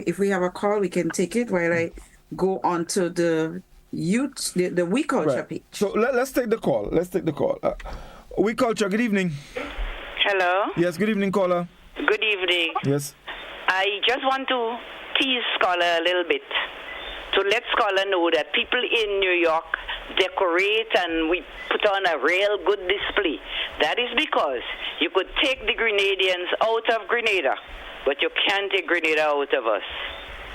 If we have a call, we can take it while I go on to the youth, the We Culture page. So let's take the call. We Culture, good evening. Hello. Yes, good evening, caller. Good evening. Yes. I just want to tease Scholar a little bit, to let Scholar know that people in New York decorate and we put on a real good display. That is because you could take the Grenadians out of Grenada, but you can't take Grenada out of us.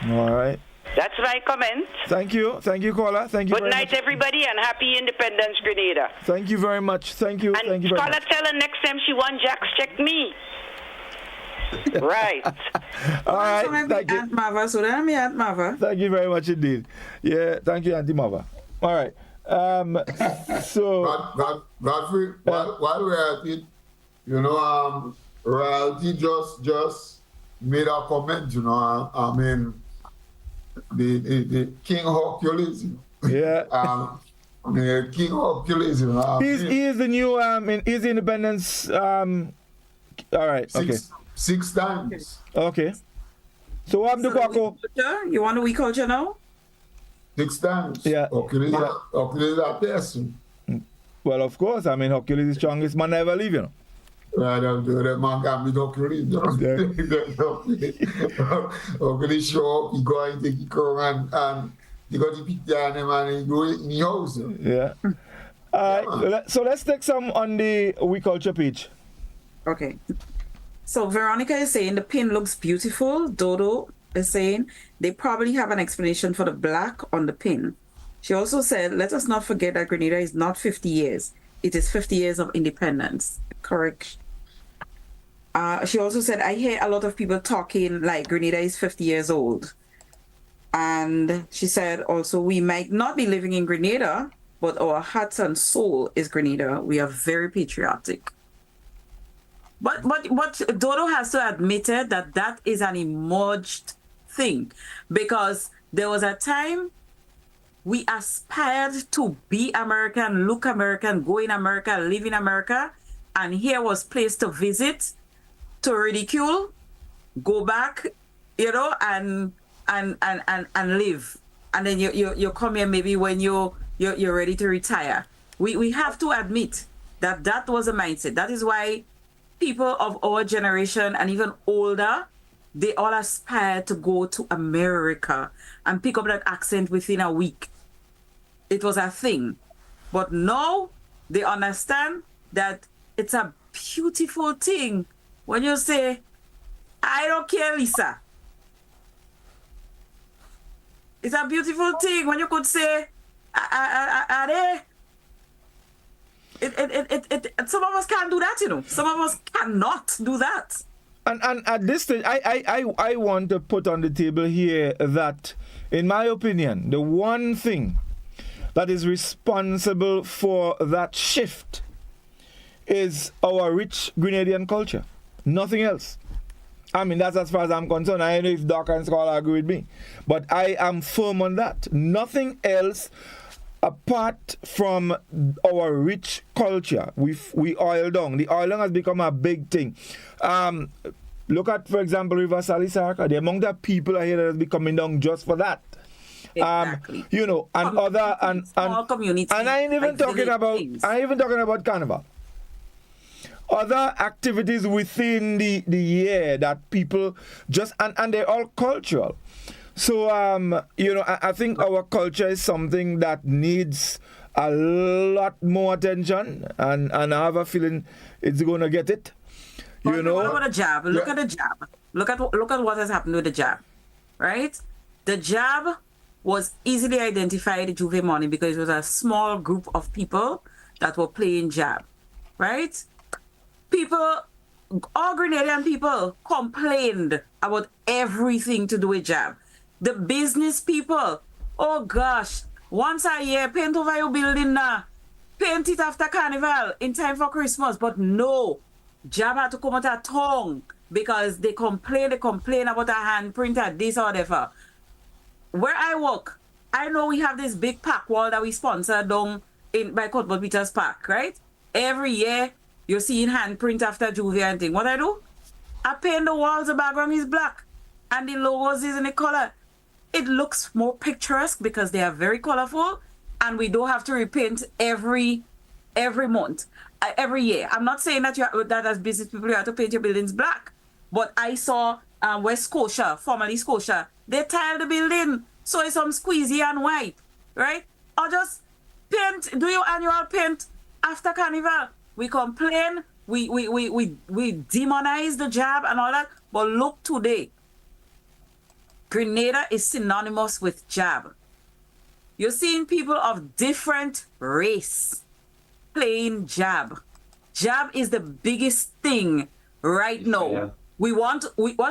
All right. That's my comment. Thank you, caller. Thank you. Good very night, much. everybody, and happy Independence, Grenada. Thank you very much. Thank you. And Thank you very caller, much. tell her next time she wants Jacks, check me. Right. All right. So Thank you. Aunt Mava, so then I'm Aunt Mava. Thank you very much indeed. Yeah. Thank you, Auntie Mava. All right. So. Godfrey, while we're at it, you know, Royalty just made a comment, you know, I mean, the King Hercules, Yeah. the King Hercules, you know. He is the new is the independence all right, okay. Six times. Okay. So what happened to Kwaku? You want a We Culture now? 6 times. Yeah. Hercules are person. Well, of course. I mean, Hercules is the strongest man ever live, you know. Right, the man can be Hercules. Hercules show up, he go and take the crown and he got the picture and him and he go in the house. Yeah. So let's take some on the We Culture page. Okay. So Veronica is saying the pin looks beautiful. Dodo is saying they probably have an explanation for the black on the pin. She also said, let us not forget that Grenada is not 50 years. It is 50 years of independence. Correct. She also said, I hear a lot of people talking like Grenada is 50 years old. And she said also, we might not be living in Grenada, but our hearts and soul is Grenada. We are very patriotic. But Dodo has to admit it that is an emerged thing, because there was a time we aspired to be American, look American, go in America, live in America, and here was place to visit, to ridicule, go back, you know, and live, and then you come here maybe when you're ready to retire. We have to admit that was a mindset. That is why people of our generation and even older, they all aspire to go to America and pick up that accent within a week. It was a thing. But now they understand that it's a beautiful thing when you say, I don't care, Lisa. It's a beautiful thing when you could say, Ade. Some of us can't do that, you know. Some of us cannot do that. And at this stage, I want to put on the table here that, in my opinion, the one thing that is responsible for that shift is our rich Grenadian culture. Nothing else. I mean, that's as far as I'm concerned. I don't know if Doc and Scholar agree with me, but I am firm on that. Nothing else apart from our rich culture. We oil down. The oiling has become a big thing. Look at, for example, River Salisarka. The amount of people are here that has been coming down just for that. Exactly. You know, and other and small communities. And I ain't even talking about carnival. Other activities within the year that people just and they're all cultural. So you know, I think our culture is something that needs a lot more attention, and I have a feeling it's going to get it. You know, what about the jab? Look at the jab. Look at what has happened with the jab, right? The jab was easily identified Juve morning because it was a small group of people that were playing jab, right? People, all Grenadian people complained about everything to do with jab. The business people, oh gosh, once a year, paint over your building now, paint it after carnival in time for Christmas. But no, jab had to come out of tongue because they complain about a handprint at this or whatever. Where I work, I know we have this big pack wall that we sponsor down by Cuthbert Peters Park, right? Every year, you're seeing handprint after Juve and thing. What I do? I paint the walls, the background is black, and the logos is in the color. It looks more picturesque because they are very colorful, and we don't have to repaint every month, every year. I'm not saying that that as business people you have to paint your buildings black, but I saw West Scotia, formerly Scotia, they tiled the building, so it's some squeezy and white, right? Or just paint, do your annual paint after carnival. We complain, we demonize the jab and all that, but look today. Grenada is synonymous with jab. You're seeing people of different race playing jab. Jab is the biggest thing right now. Yeah. We watch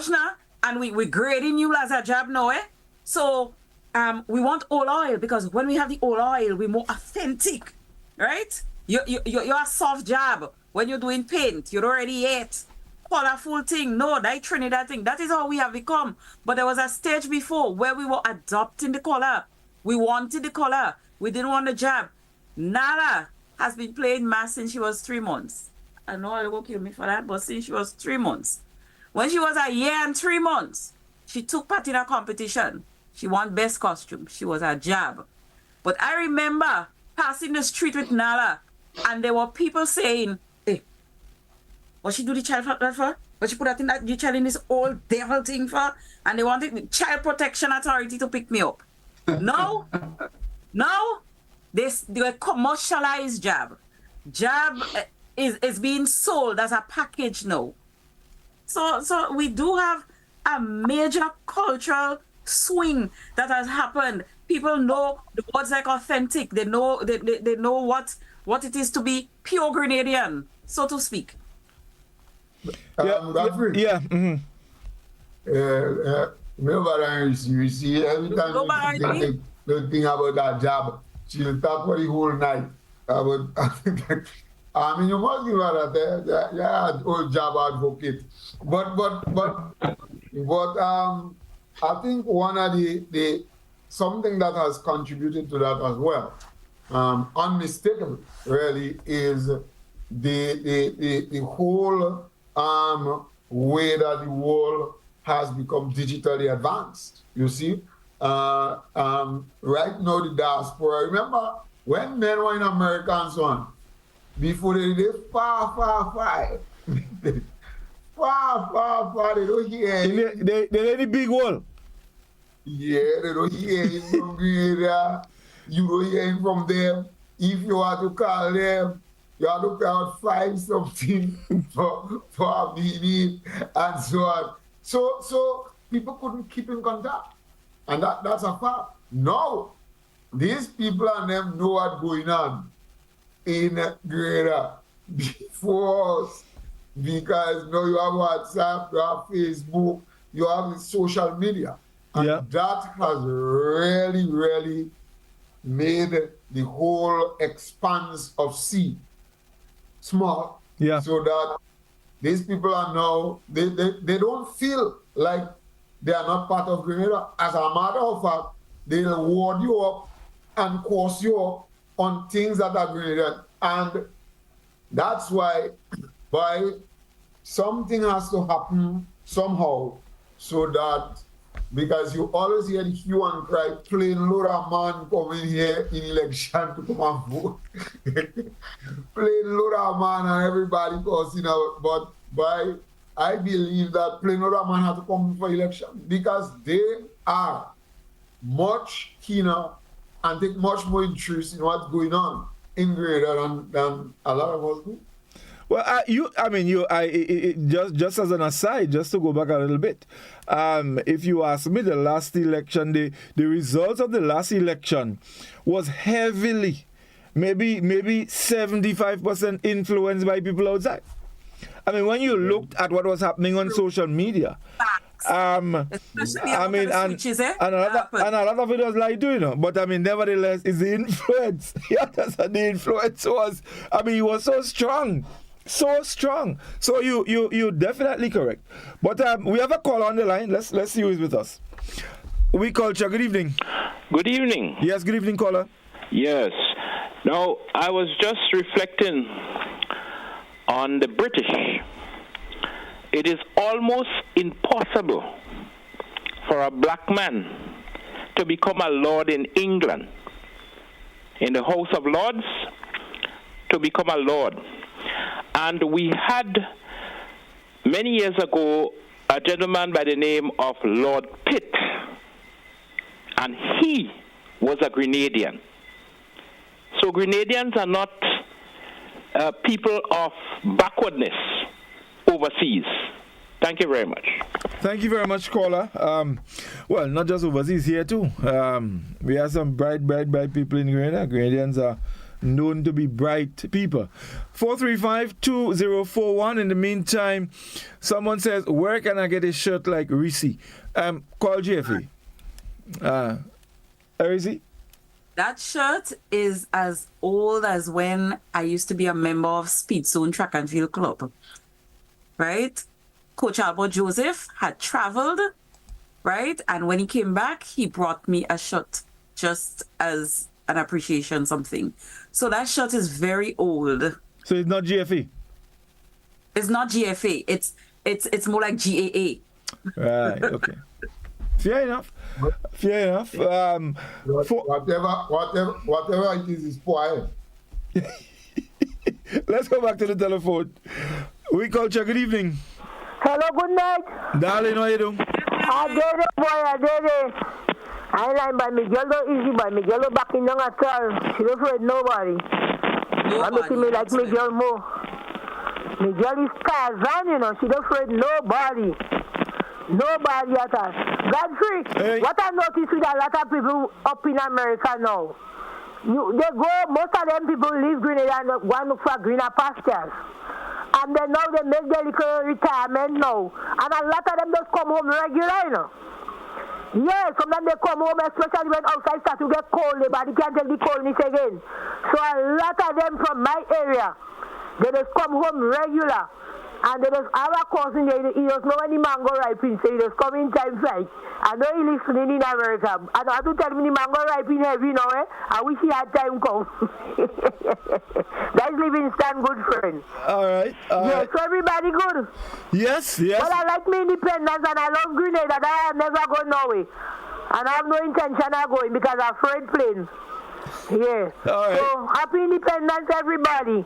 now, and we're grading you as a jab now, eh? So we want oil because when we have the oil, we're more authentic, right? You're a soft jab. When you're doing paint, you're already it. Colorful thing. No, that Trinidad thing. That is how we have become. But there was a stage before where we were adopting the color. We wanted the color. We didn't want the jab. Nala has been playing mass since she was 3 months. I know they will kill me for that, but since she was 3 months. When she was a year and 3 months, she took part in a competition. She won best costume. She was a jab. But I remember passing the street with Nala, and there were people saying, hey, what she do the child for? What she put that in that the child in this old devil thing for? And they wanted the Child Protection Authority to pick me up. No, they were commercialized jab. Jab is being sold as a package now. So we do have a major cultural swing that has happened. People know the words like authentic. They know they know what it is to be pure Grenadian, so to speak. Godfrey. Yeah. You see, every time you think about that job, she'll talk for the whole night. I mean, you must give her that. Yeah, old job advocate. But I think one of the something that has contributed to that as well, unmistakably, really, is the whole way that the world has become digitally advanced. You see, right now the diaspora. Remember when men were in America and so on, before they did far, far. Far, they don't hear. They're in the big wall. Yeah, they don't hear him from Grenada. You don't hear him from them. If you want to call them, you have to pay out 5 something for a meeting and so on. So people couldn't keep in contact. And that's a fact. Now, these people and them know what's going on in Grenada before us. Because now you have WhatsApp, you have Facebook, you have social media. And that has really, really made the whole expanse of sea small. Yeah. So that these people are now, they don't feel like they are not part of Grenada. As a matter of fact, they'll ward you up and course you up on things that are Grenadian. And that's why something has to happen somehow so that, because you always hear the hue and cry, plain load of man coming here in election to come and vote. Plain load of man and everybody goes, but I believe that plain load of man have to come for election because they are much keener and take much more interest in what's going on in Grenada than a lot of us do. Well, just as an aside, just to go back a little bit, if you ask me, the last election, the results of the last election was heavily, maybe 75% influenced by people outside. I mean, when you looked at what was happening on social media, and a lot of it was like doing, but I mean, nevertheless, it's the influence. The influence was, it was so strong. So strong. So you're definitely correct. But we have a call on the line. Let's see who is with us. Oui Culture, good evening. Good evening. Yes, good evening, caller. Yes. Now, I was just reflecting on the British. It is almost impossible for a black man to become a lord in England, in the House of Lords, to become a lord. And we had, many years ago, a gentleman by the name of Lord Pitt, and he was a Grenadian. So Grenadians are not people of backwardness overseas. Thank you very much. Thank you very much, caller. Well, not just overseas, here too. We have some bright people in Grenada. Grenadians are known to be bright people. 435-2041. In the meantime, someone says, where can I get a shirt like Reece? Call GFA. Reece? That shirt is as old as when I used to be a member of Speed Zone Track and Field Club. Right? Coach Albert Joseph had traveled, right? And when he came back, he brought me a shirt just as an appreciation, something. So that shirt is very old. So it's not GFA? It's not GFA. It's more like GAA. Right, okay. Fair enough. Whatever it is spoiled. Let's go back to the telephone. Oui Culture, good evening. Hello, good night. Darling, how you doing? I did it, boy, I did it. I like by Miguel easy, by Miguel back in young at all. She don't afraid nobody. I'm making me like Miguel more. Miguel is Tarzan, you know. She don't afraid nobody. Nobody at all. Godfrey, hey. What I noticed with a lot of people up in America now, most of them people leave Grenada and go and look for greener pastures. And then now they make their little retirement now. And a lot of them just come home regular, you know. Yeah, sometimes they come home, especially when outside start to get cold, the body can't take the coldness again. So a lot of them from my area, they just come home regular. And they just have a cousin, he does know any mango ripening, so he just come in time flight. I know he listening in America. I don't have to tell me the mango ripening heavy now, eh? I wish he had time come. That's Livingston, good friend. All right. Yes, so everybody good? Yes. Well, I like my independence and I love Grenada. I never go nowhere. And I have no intention of going because I'm afraid plane. Yeah. All right. So, happy independence, everybody.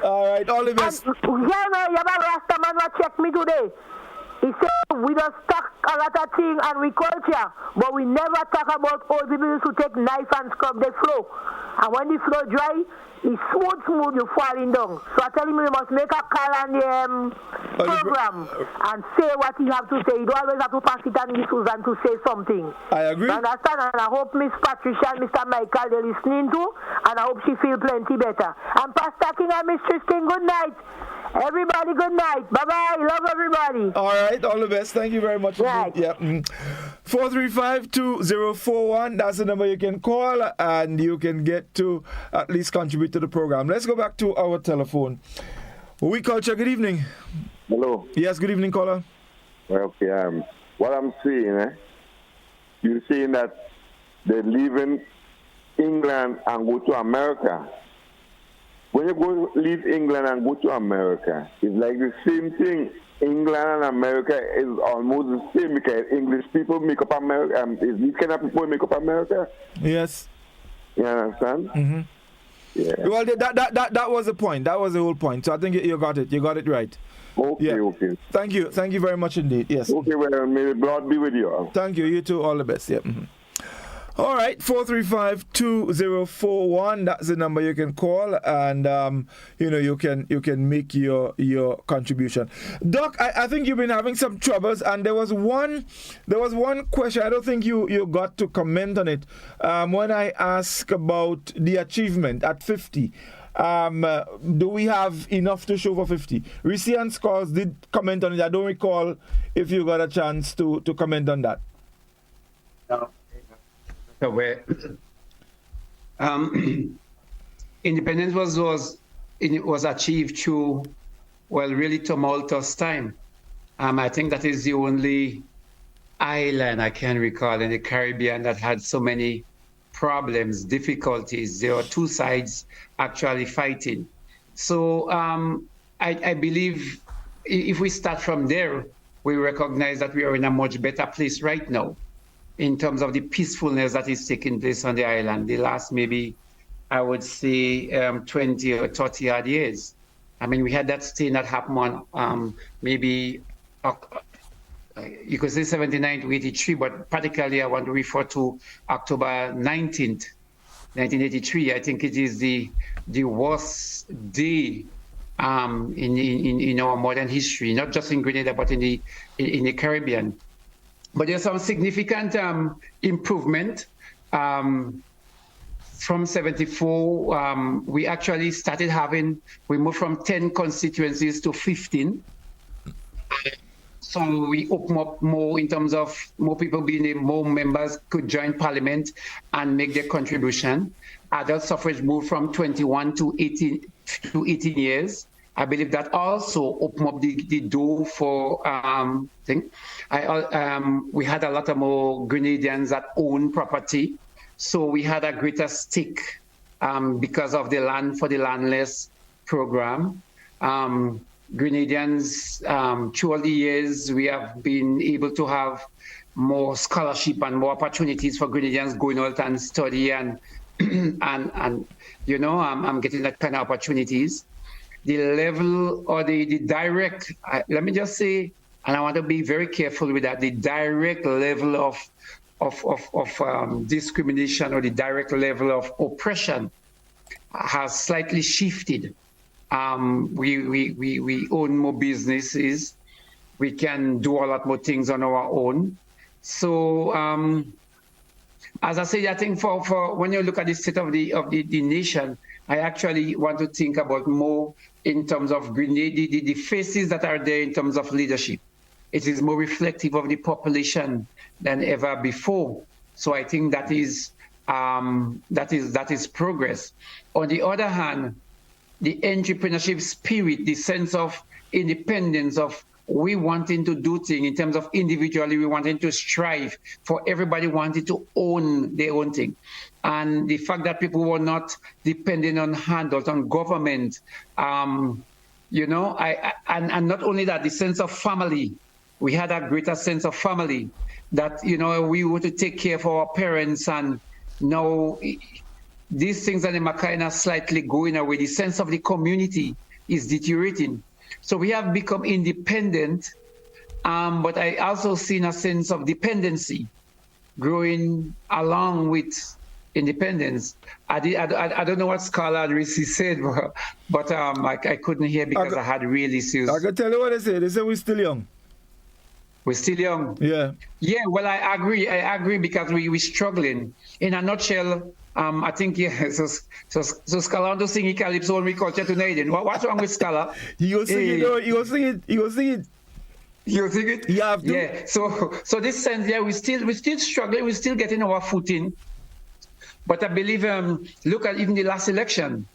All right, all the best. Yeah, no, you have a Rasta man who checked me today. He said we just talk a lot of things and we culture, but we never talk about old people who take knife and scrub the floor. And when the floor dry, it's smooth, you falling down. So I tell him you must make a call on the program and say what you have to say. You don't always have to pass it on Miss Susan to say something. I agree. You understand? And I hope Miss Patricia and Mr. Michael they're listening to, and I hope she feel plenty better. And Pastor King and Miss Tristan, good night. Everybody, good night. Bye-bye. Love everybody. All right, all the best. Thank you very much. Right. Yeah. 435-2041. That's the number you can call, and you can get to at least contribute to the program. Let's go back to our telephone. Oui Culture, good evening. Hello. Yes, good evening, caller. Okay, what I'm saying, you're saying that they live in England and go to America. When you leave England and go to America, it's like the same thing. England and America is almost the same because English people make up America. Is these kind of people make up America? Yes. You understand? Mm-hmm. Yeah. Well, that was the point. That was the whole point. So I think you got it. You got it right. Okay, yeah. Okay. Thank you very much indeed. Yes. Okay, well, may the God be with you. Thank you. You too. All the best. Yeah. Mm-hmm. All right, 435-2041. That's the number you can call, and you can make your contribution. Doc, I think you've been having some troubles, and there was one question. I don't think you got to comment on it when I asked about the achievement at 50. Do we have enough to show for 50? Reece and Scores did comment on it. I don't recall if you got a chance to comment on that. No. So where independence was achieved through really tumultuous time. I think that is the only island I can recall in the Caribbean that had so many problems, difficulties. There were two sides actually fighting. So I believe if we start from there, we recognize that we are in a much better place right now in terms of the peacefulness that is taking place on the island. The last maybe, I would say, 20 or 30 odd years. I mean, we had that thing that happened on maybe, you could say 79 to 83, but particularly I want to refer to October 19th, 1983. I think it is the worst day in our modern history, not just in Grenada, but in the Caribbean. But there's some significant improvement. From 74, we actually we moved from 10 constituencies to 15. So we open up more in terms of more people more members could join parliament and make their contribution. Adult suffrage moved from 21 to 18 years. I believe that also opened up the door for we had a lot of more Grenadians that own property. So we had a greater stake because of the Land for the Landless program. Grenadians, through the years, we have been able to have more scholarship and more opportunities for Grenadians going out and study and I'm getting that kind of opportunities. The level or the direct, let me just say, and I want to be very careful with that, the direct level of discrimination or the direct level of oppression has slightly shifted. We own more businesses. We can do a lot more things on our own. So, as I say, I think for when you look at the state of the nation, I actually want to think about more in terms of Grenada, the faces that are there in terms of leadership. It is more reflective of the population than ever before. So I think that is progress. On the other hand, the entrepreneurship spirit, the sense of independence, of we wanting to do things in terms of individually, we wanting to strive for everybody wanting to own their own thing. And the fact that people were not depending on handouts, on government, and not only that, the sense of family. We had a greater sense of family that, we were to take care of our parents, and now these things are kind of slightly going away. The sense of the community is deteriorating. So we have become independent, but I also seen a sense of dependency growing along with independence. I don't know what Scholar Reece said, but I couldn't hear because I had really serious. I can tell you what they said. They said we're still young. We're still young. Yeah. Yeah, well, I agree because we're struggling. In a nutshell, I think, yeah, so Scalando sing Calypso and We Culture tonight. What's wrong with Scala? He will sing it. He will sing it. You think it? You have to. Yeah. So this sense, yeah, we're still struggling. We're still getting our footing. But I believe, look at even the last election.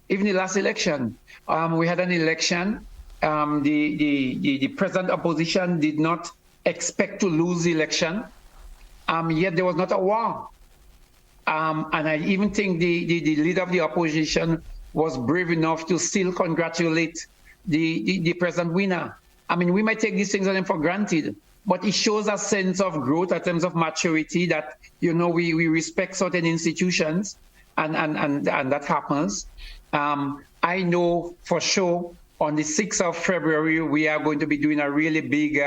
We had an election. The present opposition did not expect to lose the election. Yet there was not a war. And I even think the leader of the opposition was brave enough to still congratulate the present winner. I mean, we might take these things for granted, but it shows a sense of growth, a sense of maturity that, we respect certain institutions and that happens. I know for sure on the 6th of February, we are going to be doing a really big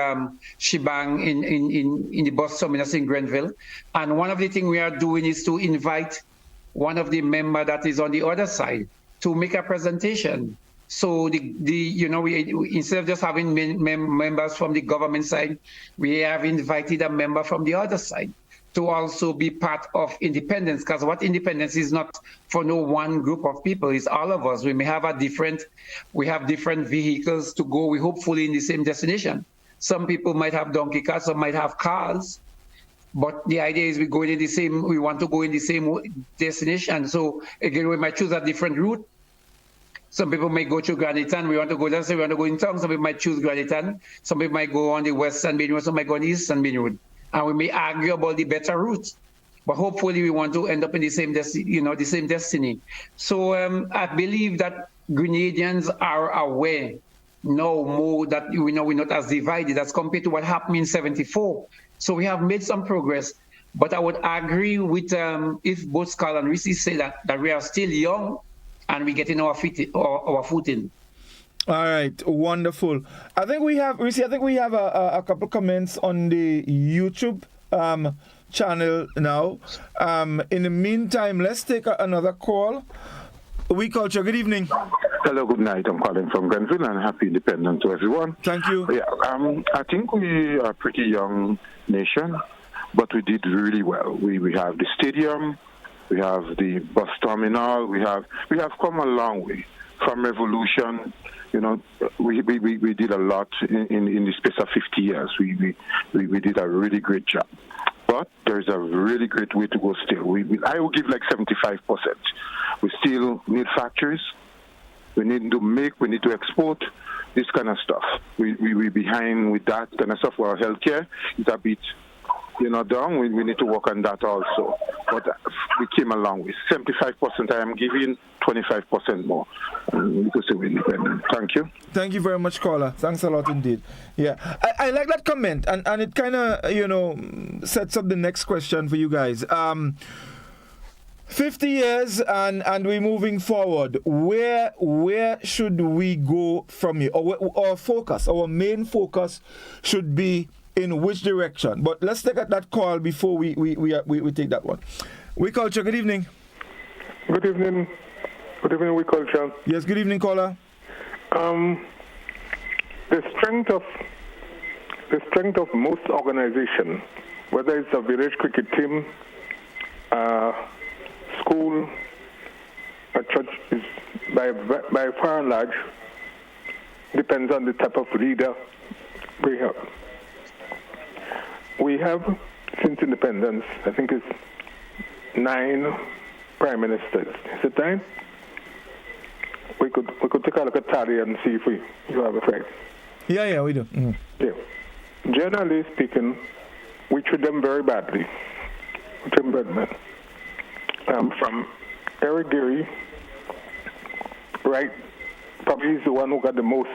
shebang in the bus terminus in Grenville. And one of the things we are doing is to invite one of the members that is on the other side to make a presentation. So we instead of just having members from the government side, we have invited a member from the other side to also be part of independence, because what independence is not for no one group of people, it's all of us. We may have different vehicles to go, we hopefully in the same destination. Some people might have donkey carts, some might have cars, but the idea is we want to go in the same destination. So again, we might choose a different route. Some people might go to Granitan, we want to go there, so we want to go in town. Some people might choose Granitan, some people might go on the western main road, some might go on the eastern main road. And we may argue about the better route, but hopefully we want to end up in the same destiny. So I believe that Grenadians are aware now more that we're not as divided as compared to what happened in 74. So we have made some progress, but I would agree with if both Scott and Reece say that we are still young and we're getting our footing. All right, wonderful. I think we have, Reece, a couple comments on the YouTube channel now. In the meantime, let's take another call. We Culture, good evening. Hello, good night. I'm calling from Grenville and happy independence to everyone. Thank you. Yeah, I think we are a pretty young nation, but we did really well. We have the stadium, we have the bus terminal, we have come a long way from revolution. You know, we did a lot in the space of 50 years. We did a really great job. But there's a really great way to go still. I will give like 75%. We still need factories. We need to make, we need to export, this kind of stuff. We're behind with that kind of stuff. Well, healthcare is a bit, down. We need to work on that also. But we came a long way. 75% I am giving, 25% more. Because we're independent. Thank you. Thank you very much, caller. Thanks a lot indeed. Yeah, I like that comment, and it kind of, sets up the next question for you guys. 50 years and we're moving forward. Where should we go from here? Our focus, our main focus should be in which direction? But let's take that call before we take that one. We Culture, good evening. Good evening. Good evening, We Culture. Yes, good evening, caller. The strength of most organizations, whether it's a village cricket team, school, a church, is by far and large depends on the type of leader we have. We have, since independence, I think it's 9 prime ministers. Is it 9? We could take a look at tally and see if you have it right. Yeah, we do. Mm-hmm. Yeah. Generally speaking, we treat them very badly. From Eric Geary, right, probably he's the one who got the most,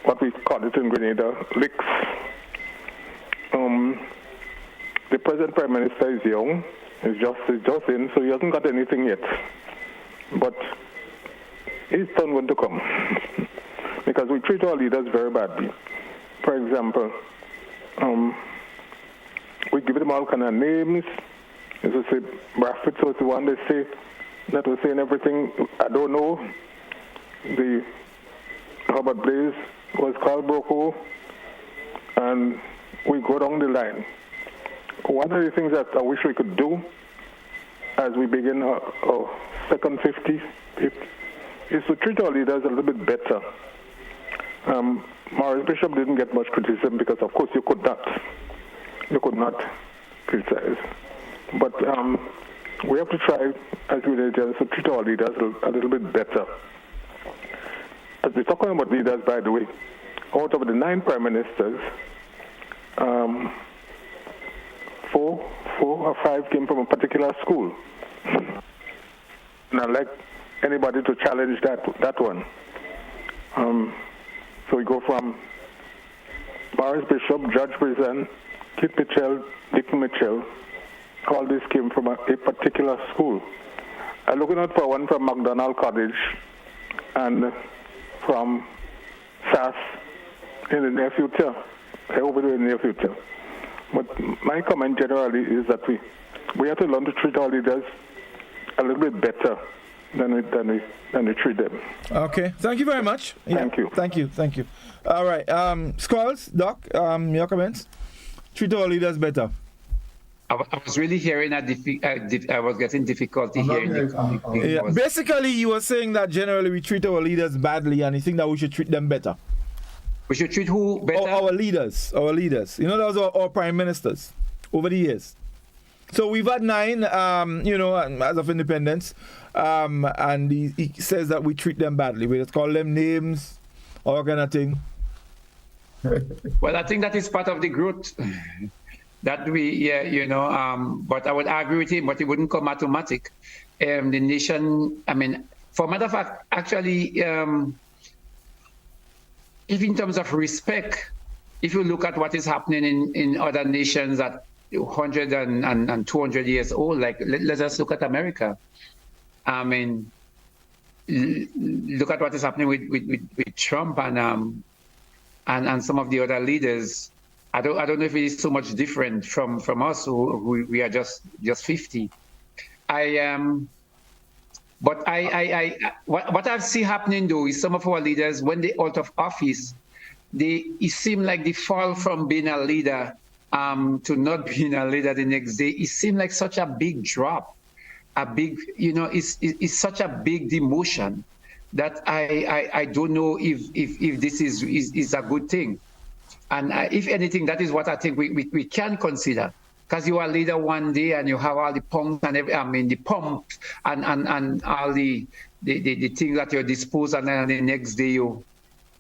what we call it in Grenada, licks. The present Prime Minister is young, he's just in, so he hasn't got anything yet. But his turn going to come, because we treat our leaders very badly. For example, we give them all kind of names. As I say, Bradford was the one they say that was saying everything. I don't know. The Robert Blaze was called Broco, and we go down the line. One of the things that I wish we could do as we begin our second 50 is to treat our leaders a little bit better. Morris Bishop didn't get much criticism because, of course, you could not criticize. But we have to try, as religions, to treat our leaders a little bit better. As we're talking about leaders, by the way, out of the 9 prime ministers, 4 or 5 came from a particular school. And I'd like anybody to challenge that one. So we go from Morris Bishop, Judge Brizan, Kit Mitchell, Dick Mitchell. All this came from a particular school. I'm looking out for one from McDonald College and from SAS in the near future, over the near future. But my comment generally is that we have to learn to treat our leaders a little bit better than we treat them. Okay, thank you very much. Thank you. Thank you. All right, Squalls, Doc, your comments? Treat our leaders better. I was really hearing I was getting difficulty hearing the yeah. Basically, you were saying that generally we treat our leaders badly, and you think that we should treat them better. We should treat who better? Our leaders. You know, those are our prime ministers over the years. So we've had 9, as of independence, and he says that we treat them badly. We just call them names, all kind of thing. Well, I think that is part of the growth. That but I would agree with him, but it wouldn't come automatic. The nation, for matter of fact, actually, if in terms of respect, if you look at what is happening in other nations that 100 and 200 years old, like let's just look at America. Look at what is happening with Trump and some of the other leaders. I don't know if it is so much different from us who we are just 50. But what I've seen happening though is some of our leaders, when they out of office, it seems like they fall from being a leader to not being a leader the next day. It seemed like such a big drop, it's such a big demotion that I don't know if this is a good thing. And if anything, that is what I think we can consider. Because you are a leader one day and you have all the pumps and the pumps and all the things at your disposal, and then the next day you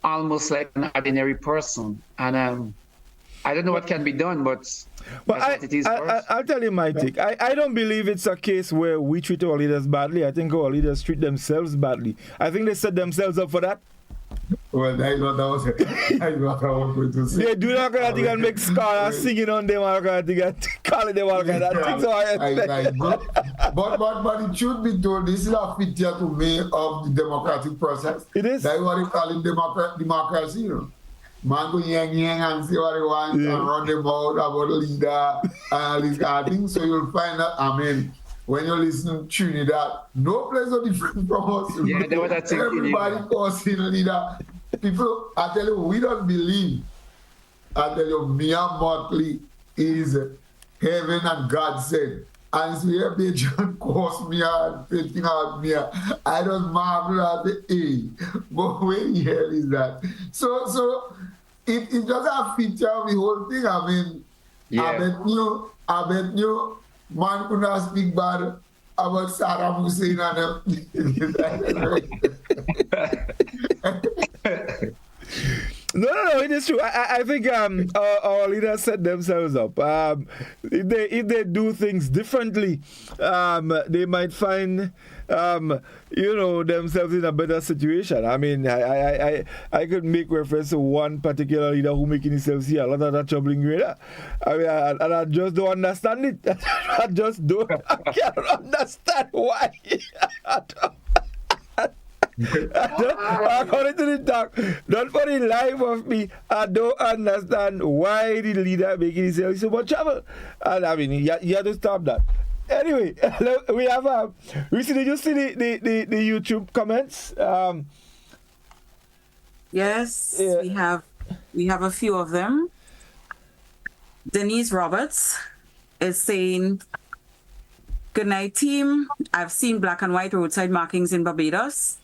almost like an ordinary person. And I don't know what can be done, but I'll tell you my take. I don't believe it's a case where we treat our leaders badly. I think our leaders treat themselves badly. I think they set themselves up for that. Well, that's what I was going to say. They do that kind of thing and make scholars singing on them all kind of thing and calling them all kind of thing. So but it should be told, this is a feature to me of the democratic process. It is. That's what they call it democracy, you know. Man go yang and say what they want and run them out about the leader and all these kind of things. So you'll find that, when you listen to Trinidad, no place are different from us. Yeah, that's what I think. Everybody calls in leader. People, I tell you, we don't believe. I tell you, Mia Motley is heaven and God said. And so here, John calls me out, thinking out me. I don't marvel at the A. But where the hell is that? So it just a feature of the whole thing. I bet you, man could not speak bad about Saddam Hussein No, it is true. I think our leaders set themselves up. If they do things differently, they might find themselves in a better situation. I could make reference to one particular leader who making himself see a lot of that troubling greater. And I just don't understand it. I can't understand why. According to the talk, not for the life of me, I don't understand why the leader making himself so much trouble. And you have to stop that. Anyway, we have Reece, did you see the YouTube comments? Yes, yeah. we have a few of them. Denise Roberts is saying, "Good night, team. I've seen black and white roadside markings in Barbados.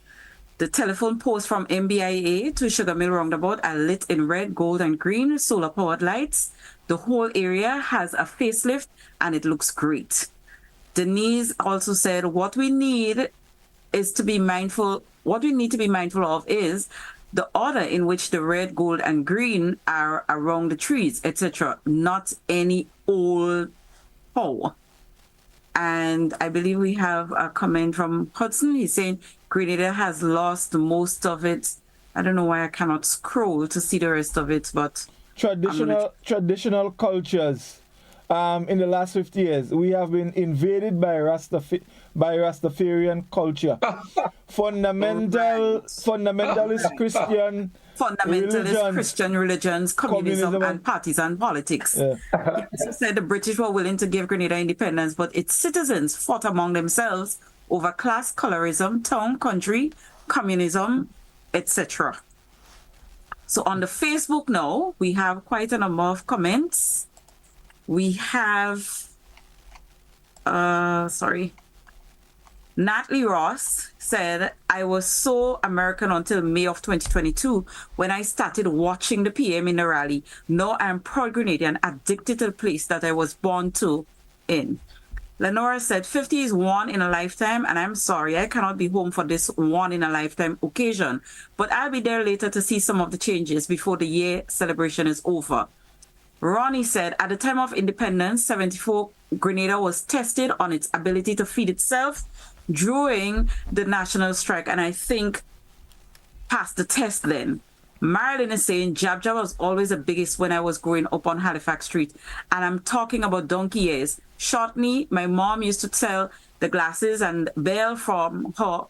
The telephone posts from MBIA to Sugar Mill Roundabout are lit in red, gold, and green solar-powered lights. The whole area has a facelift, and it looks great." Denise also said, what we need to be mindful of is the order in which the red, gold, and green are around the trees, etc., not any old pole. And I believe we have a comment from Hudson. He's saying Grenada has lost most of it. I don't know why I cannot scroll to see the rest of it, but traditional cultures. In the last 50 years, we have been invaded by Rastafarian culture. Fundamentalist Christian religions, communism, and partisan politics. Yeah. He also said the British were willing to give Grenada independence, but its citizens fought among themselves over class, colorism, town, country, communism, etc. So on the Facebook now, we have quite a number of comments. We have, Natalie Ross said, "I was so American until May of 2022 when I started watching the PM in the rally. Now I'm proud Grenadian, addicted to the place that I was born in." Lenora said, 50 is one in a lifetime, and I'm sorry, I cannot be home for this one in a lifetime occasion. But I'll be there later to see some of the changes before the year celebration is over. Ronnie said, at the time of independence, 74, Grenada was tested on its ability to feed itself during the national strike, and I think passed the test then. Marilyn is saying, Jab Jab was always the biggest when I was growing up on Halifax Street, and I'm talking about donkey years. Shortly, my mom used to sell the glasses and bail from her.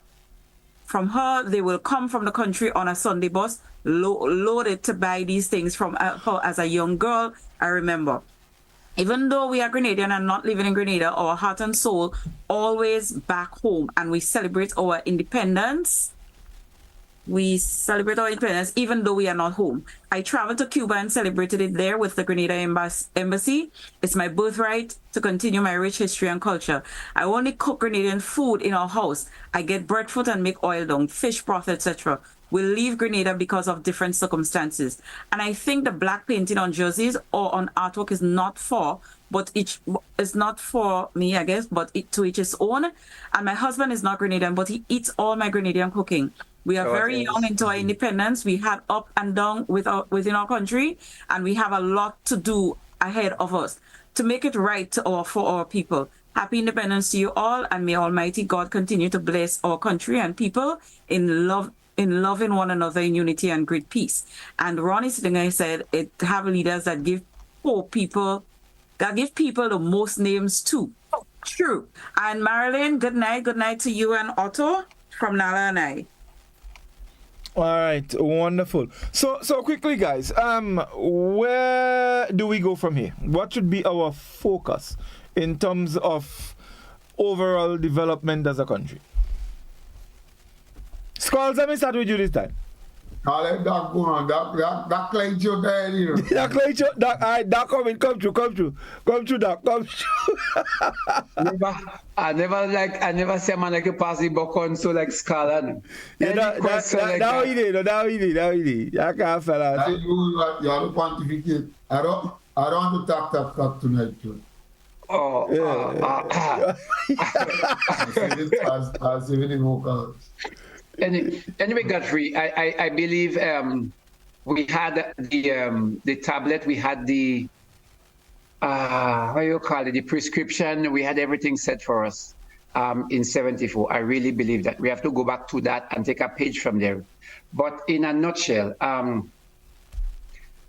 From her, they will come from the country on a Sunday bus, loaded to buy these things from her as a young girl, I remember. Even though we are Grenadian and not living in Grenada, our heart and soul always back home, and we celebrate our independence. We celebrate our independence even though we are not home. I traveled to Cuba and celebrated it there with the Grenada Embassy. It's my birthright to continue my rich history and culture. I only cook Grenadian food in our house. I get breadfruit and make oil down, fish broth, etc. We leave Grenada because of different circumstances. And I think the black painting on jerseys or on artwork is not for, but it's not for me, I guess, but to each his own. And my husband is not Grenadian, but he eats all my Grenadian cooking. We are very young into our independence. We had up and down within our country, and we have a lot to do ahead of us to make it right for our people. Happy independence to you all, and may Almighty God continue to bless our country and people in loving one another in unity and great peace. And Ronnie Slinger said it have leaders that give poor people, that give people the most names too. True. And Marilyn, good night to you and Otto from Nala and I. All right, wonderful. So quickly, guys, where do we go from here? What should be our focus in terms of overall development as a country? Skulls, let me start with you this time. I'll let that go on. That claims your dad, you know. That claims your dad. All right, that come true, Doc, come true. I never say man like you pass the buck on so like Scarlet. Yeah, that we did. I can't fella. You have to pontificate. I don't want to talk tonight, too. Oh, I'll save any more cards. Anyway, Godfrey, I believe we had the tablet, we had the what do you call it, the prescription, we had everything set for us in 74. I really believe that we have to go back to that and take a page from there. But in a nutshell, when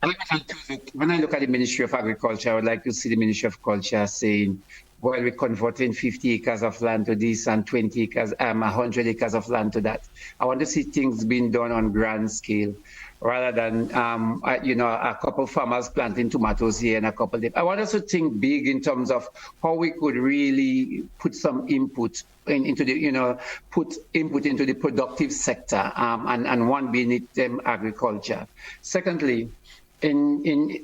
I look at the Ministry of Agriculture, I would like to see the Ministry of Culture saying, well, we're converting 50 acres of land to this and 20 acres, 100 acres of land to that. I want to see things being done on grand scale rather than, a couple of farmers planting tomatoes here and a couple of. I want us to think big in terms of how we could really put some input into the, put input into the productive sector, and one being it agriculture. Secondly, there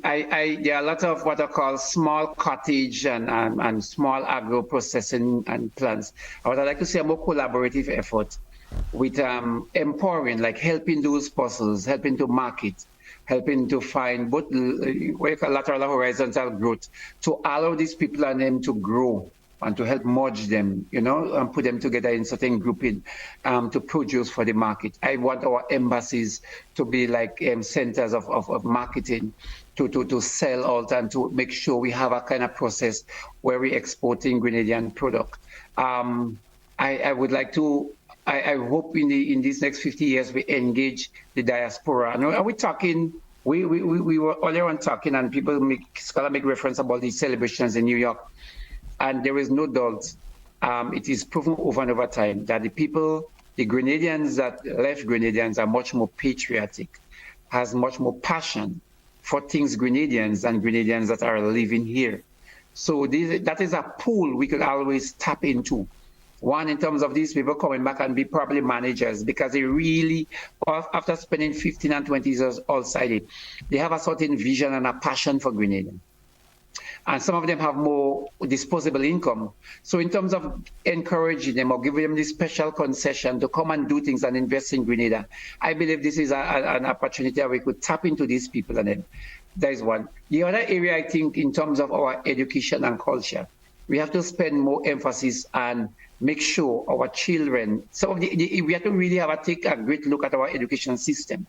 are a lot of what I call small cottage and small agro processing and plants. I would like to see a more collaborative effort with empowering, like helping those persons, helping to market, helping to find both lateral and horizontal growth to allow these people and them to grow and to help merge them, and put them together in certain grouping to produce for the market. I want our embassies to be like centers of marketing to sell out and to make sure we have a kind of process where we're exporting Grenadian product. I would like to, I hope in these next 50 years we engage the diaspora. And are we talking, we were earlier on talking, and scholars make reference about these celebrations in New York. And there is no doubt, it is proven over and over time that the Grenadians that left Grenadians are much more patriotic, has much more passion for things Grenadians and Grenadians that are living here. So that is a pool we could always tap into. One, in terms of these people coming back and be probably managers, because they really, after spending 15 and 20 years outside, they have a certain vision and a passion for Grenadian. And some of them have more disposable income. So in terms of encouraging them or giving them this special concession to come and do things and invest in Grenada, I believe this is an opportunity that we could tap into these people. And then that is one. The other area, I think, in terms of our education and culture, we have to spend more emphasis and make sure our children, we have to really take a great look at our education system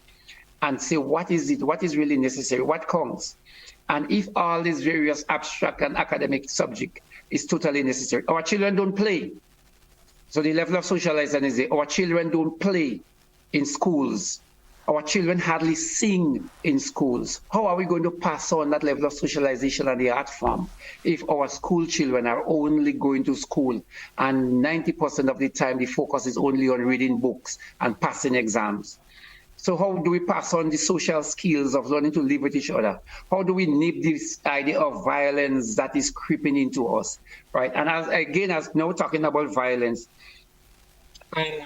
and say, what is really necessary, what counts? And if all these various abstract and academic subject is totally necessary, our children don't play. So the level of socialization is there. Our children don't play in schools. Our children hardly sing in schools. How are we going to pass on that level of socialization and the art form if our school children are only going to school and 90% of the time the focus is only on reading books and passing exams? So how do we pass on the social skills of learning to live with each other? How do we nip this idea of violence that is creeping into us, right? And as now talking about violence, and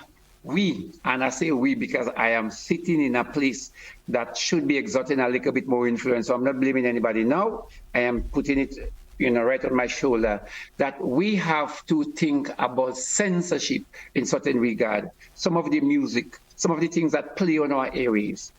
I say we because I am sitting in a place that should be exerting a little bit more influence. So I'm not blaming anybody now. I am putting it, right on my shoulder, that we have to think about censorship in certain regard. Some of the music, some of the things that play on our airwaves.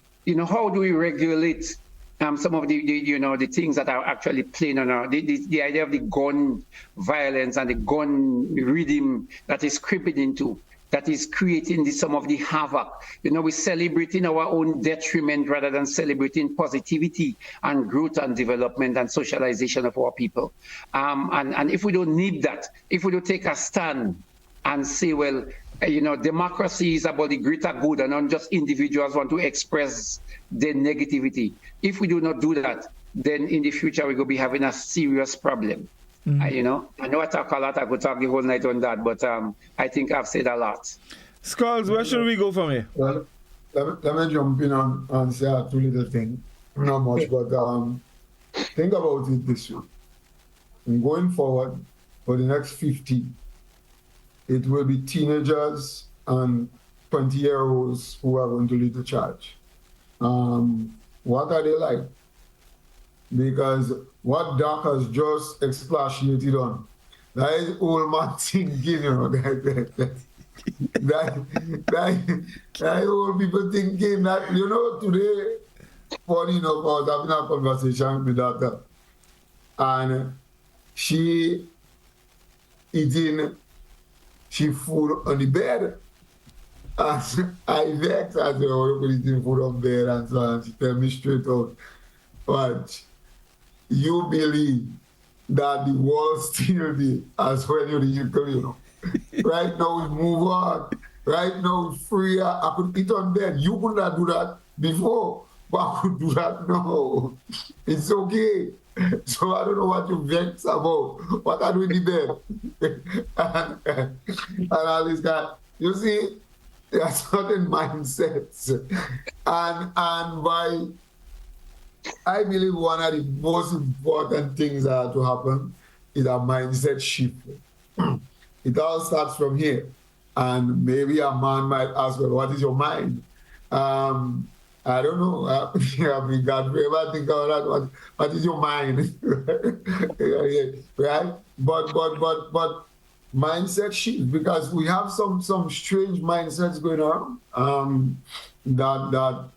How do we regulate some of the things that are actually playing on our, the idea of the gun violence and the gun rhythm that is creeping into, that is creating some of the havoc. We're celebrating our own detriment rather than celebrating positivity and growth and development and socialization of our people. And if we don't need that, if we don't take a stand and say, well, democracy is about the greater good and not just individuals want to express their negativity. If we do not do that, then in the future we're going to be having a serious problem. I know I talk a lot, I could talk the whole night on that, but I think I've said a lot. Skulls, where should we go from here? Well, let me jump in and say two little things. Not much, but think about it this way. And going forward, for the next 50, it will be teenagers and 20-year-olds who are going to lead the charge. What are they like? Because what Doc has just expatiated on, that is old man thinking, that old people thinking that, today, funny enough, I was having a conversation with my daughter, and she eating food on the bed. And I vexed, I said, oh, you're eating food on the bed, and so on. She tell me straight out, but you believe that the world still be as when you're the Right now we move on. Right now we free. I could eat on bed. You could not do that before, but I could do that now. It's okay. So I don't know what you vex about. What I do in the bed. and all this guy. You see, there are certain mindsets. And by I believe one of the most important things that have to happen is a mindset shift. It all starts from here. And maybe a man might ask, well, what is your mind? I don't know. I mean, Godfrey, ever think about that? What is your mind? Right? But mindset shift, because we have some strange mindsets going on that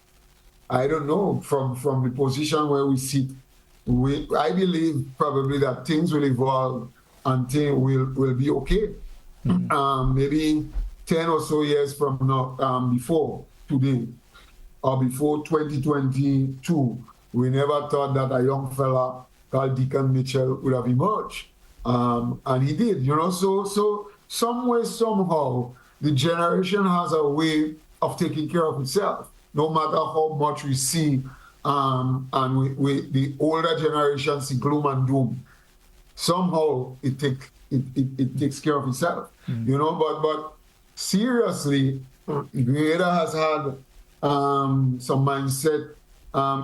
I don't know, from the position where we sit, I believe probably that things will evolve and things will be okay. Maybe 10 or so years from now, before today, or before 2022, we never thought that a young fella called Deacon Mitchell would have emerged. And he did, so some way, somehow, the generation has a way of taking care of itself. No matter how much we see, and we the older generation see gloom and doom, somehow it takes care of itself, But seriously, Grenada has had some mindset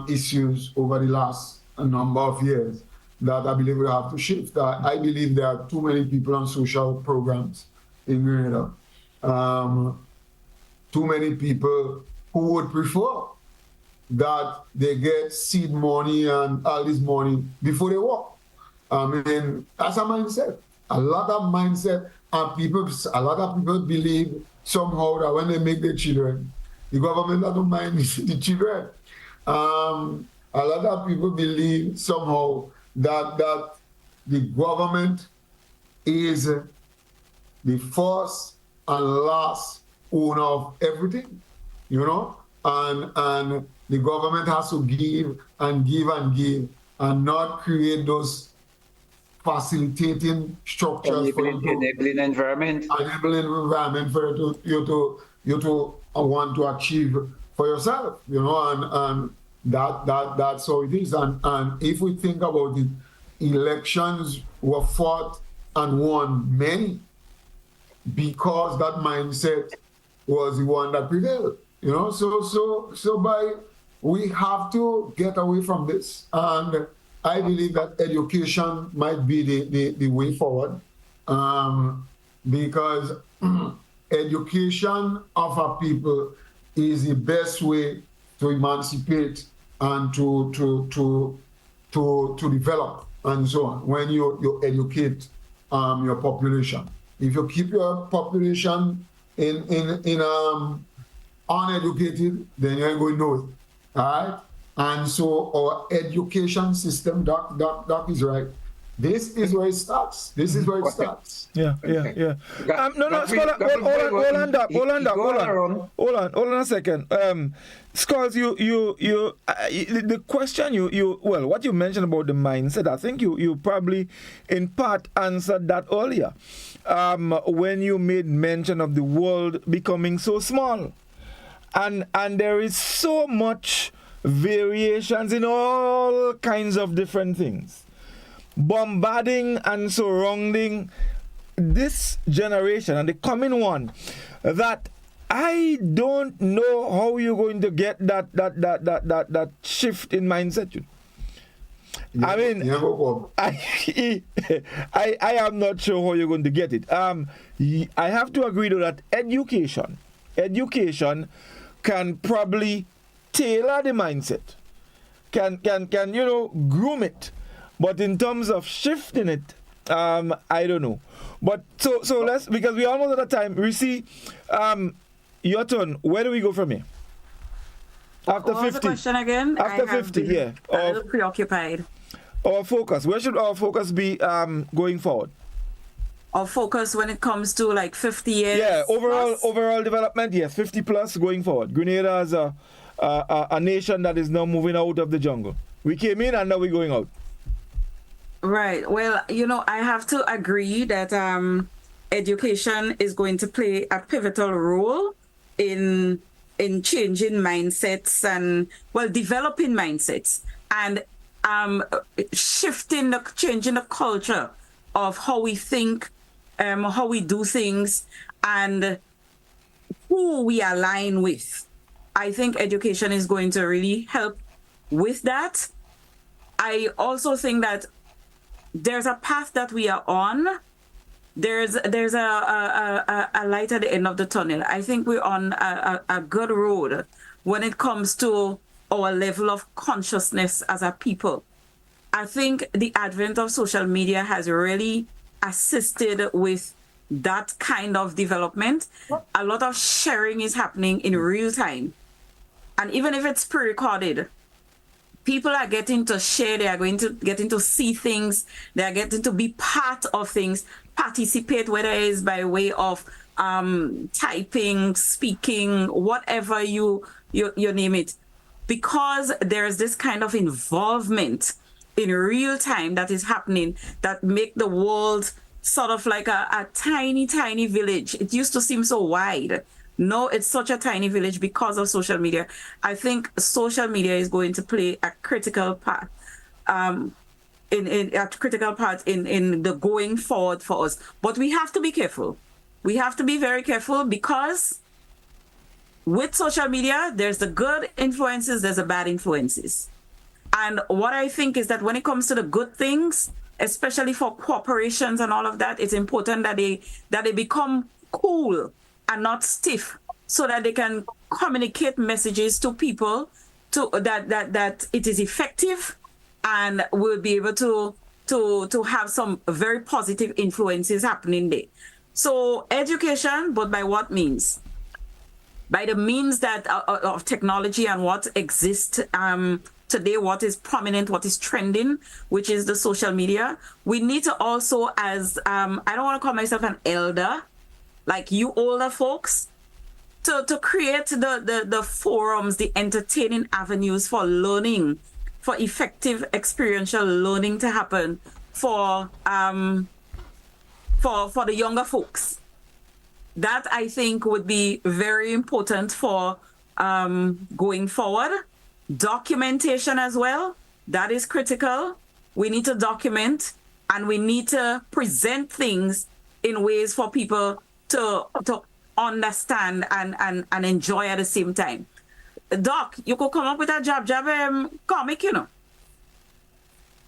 issues over the last number of years that I believe we have to shift. I believe there are too many people on social programs in Grenada. Too many people who would prefer that they get seed money and all this money before they walk. I mean, that's a mindset. A lot of mindset, and a lot of people believe somehow that when they make their children, the government doesn't mind the children. A lot of people believe somehow that the government is the first and last owner of everything. And the government has to give and give and give and not create those facilitating structures enabling environment for you to want to achieve for yourself, and that's how it is. And if we think about it, elections were fought and won many because that mindset was the one that prevailed. You know, so by we have to get away from this, and I believe that education might be the way forward, because education of our people is the best way to emancipate and to develop and so on. When you educate your population, if you keep your population in uneducated, then you ain't going to know it. All right? And so our education system, Doc is right. This is where it starts. This is where it starts. Yeah. No, Scholar, hold on a second. Scholars, the question what you mentioned about the mindset, I think you probably in part answered that earlier, when you made mention of the world becoming so small, and there is so much variations in all kinds of different things, bombarding and surrounding this generation and the coming one, that I don't know how you're going to get that shift in mindset. I mean, I am not sure how you're going to get it. I have to agree though that education can probably tailor the mindset, can groom it. But in terms of shifting it, I don't know. But so let's, because we almost out of time. Reece, your turn. Where do we go from here? After 50. What was the question again? After 50, yeah. A little preoccupied. Our focus. Where should our focus be going forward? Our focus when it comes to like 50 years. Yeah, overall development. Yes, 50 plus going forward. Grenada is a nation that is now moving out of the jungle. We came in and now we're going out. Right. Well, I have to agree that education is going to play a pivotal role in changing mindsets and, developing mindsets and changing the culture of how we think, how we do things, and who we align with. I think education is going to really help with that. I also think that there's a path that we are on. There's a light at the end of the tunnel. I think we're on a good road when it comes to our level of consciousness as a people. I think the advent of social media has really assisted with that kind of development. A lot of sharing is happening in real time. And even if it's pre-recorded, people are getting to share, they are getting to see things, they are getting to be part of things, participate, whether it is by way of typing, speaking, whatever you name it. Because there's this kind of involvement in real time that is happening that make the world sort of like a tiny, tiny village. It used to seem so wide. No, it's such a tiny village because of social media. I think social media is going to play a critical part in the going forward for us. But we have to be careful. We have to be very careful because with social media, there's the good influences, there's the bad influences. And what I think is that when it comes to the good things, especially for corporations and all of that, it's important that they become cool and not stiff, so that they can communicate messages to people that it is effective and we'll be able to have some very positive influences happening there. So education, but by what means? By the means that of technology and what exists today, what is prominent, what is trending, which is the social media. We need to also, as I don't want to call myself an elder, like you older folks, to create the forums, the entertaining avenues for learning, for effective experiential learning to happen for the younger folks. That I think would be very important for going forward. Documentation as well, that is critical. We need to document and we need to present things in ways for people to understand and enjoy at the same time. Doc, you could come up with a jab comic, you know.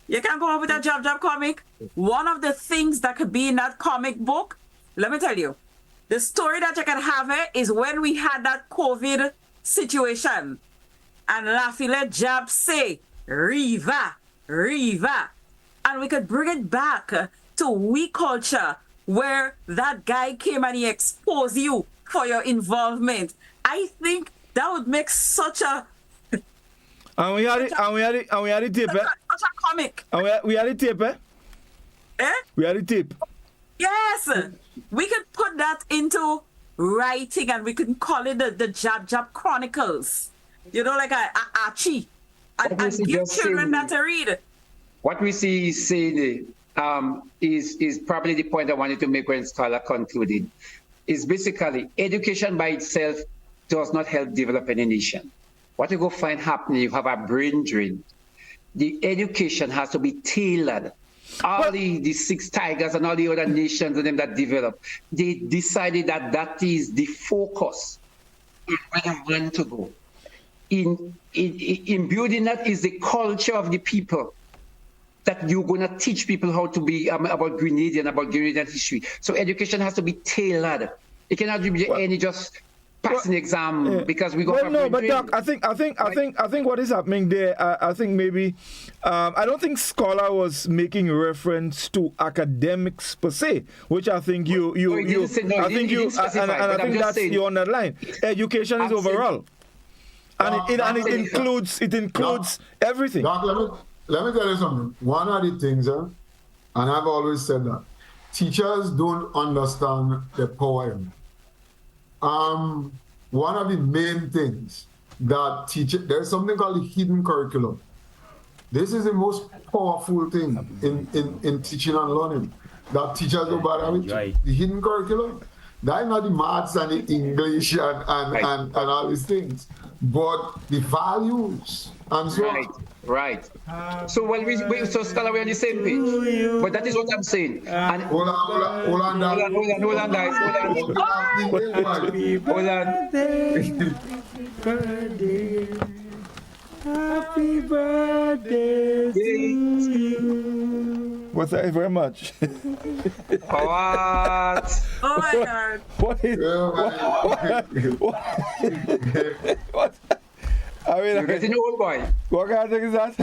You can come up with a jab comic. One of the things that could be in that comic book, let me tell you, the story that you can have is when we had that COVID situation and Lafayette Jab say, Riva. And we could bring it back to We Culture, where that guy came and he exposed you for your involvement. I think that would make such a... And we had the tape, such a comic. And we had the tape, Eh? We had the tape. Yes, we could put that into writing and we could call it the Jab Chronicles. You know, like a Archie. And give children that to read. What we see is saying is probably the point I wanted to make when Scholar concluded. Is basically education by itself does not help develop any nation. What you go find happening, you have a brain drain. The education has to be tailored. All the Six Tigers and all the other nations and them that develop, they decided that is the focus in where they want to go. In building that is the culture of the people that you're going to teach people how to be about Grenadian history. So education has to be tailored. It cannot be any just passing exam because we go. Well, no, but Doc, I think what is happening there. I think maybe I don't think Scholar was making reference to academics per se, which I think I think that's you on that line. Education is overall, and it includes everything. Doc, let me tell you something. One of the things, and I've always said that teachers don't understand the poem. One of the main things that there's something called the hidden curriculum. This is the most powerful thing in teaching and learning that teachers don't bother with. The hidden curriculum. That is not the maths and the English and all these things, but the values and so on. Right. So so Scholar, we're on the same page. But that is what I'm saying. And hold on, guys. Hold on. Happy birthday to you. Well, thank you very much. What? Oh my God. What? I mean, you're getting old, boy. What kind of thing is that?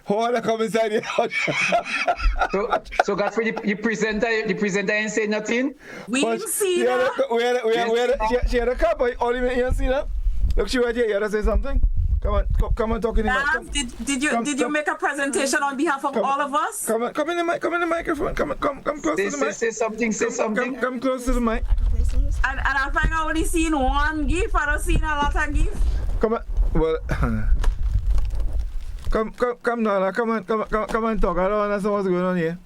Hold on, come inside here. So Godfrey, the presenter ain't say nothing. We didn't see that. She had a cup. Only me you see that. Look, she right here. You had to say something. Come on, talk in the mic. Did you make a presentation on behalf of all of us? Come in the microphone. Come close to the mic. Say something. Come close to the mic. And I think I only seen one gift. I don't seen a lot of gifts. Come on. Well, come now. Come on, talk. I don't understand what's going on here.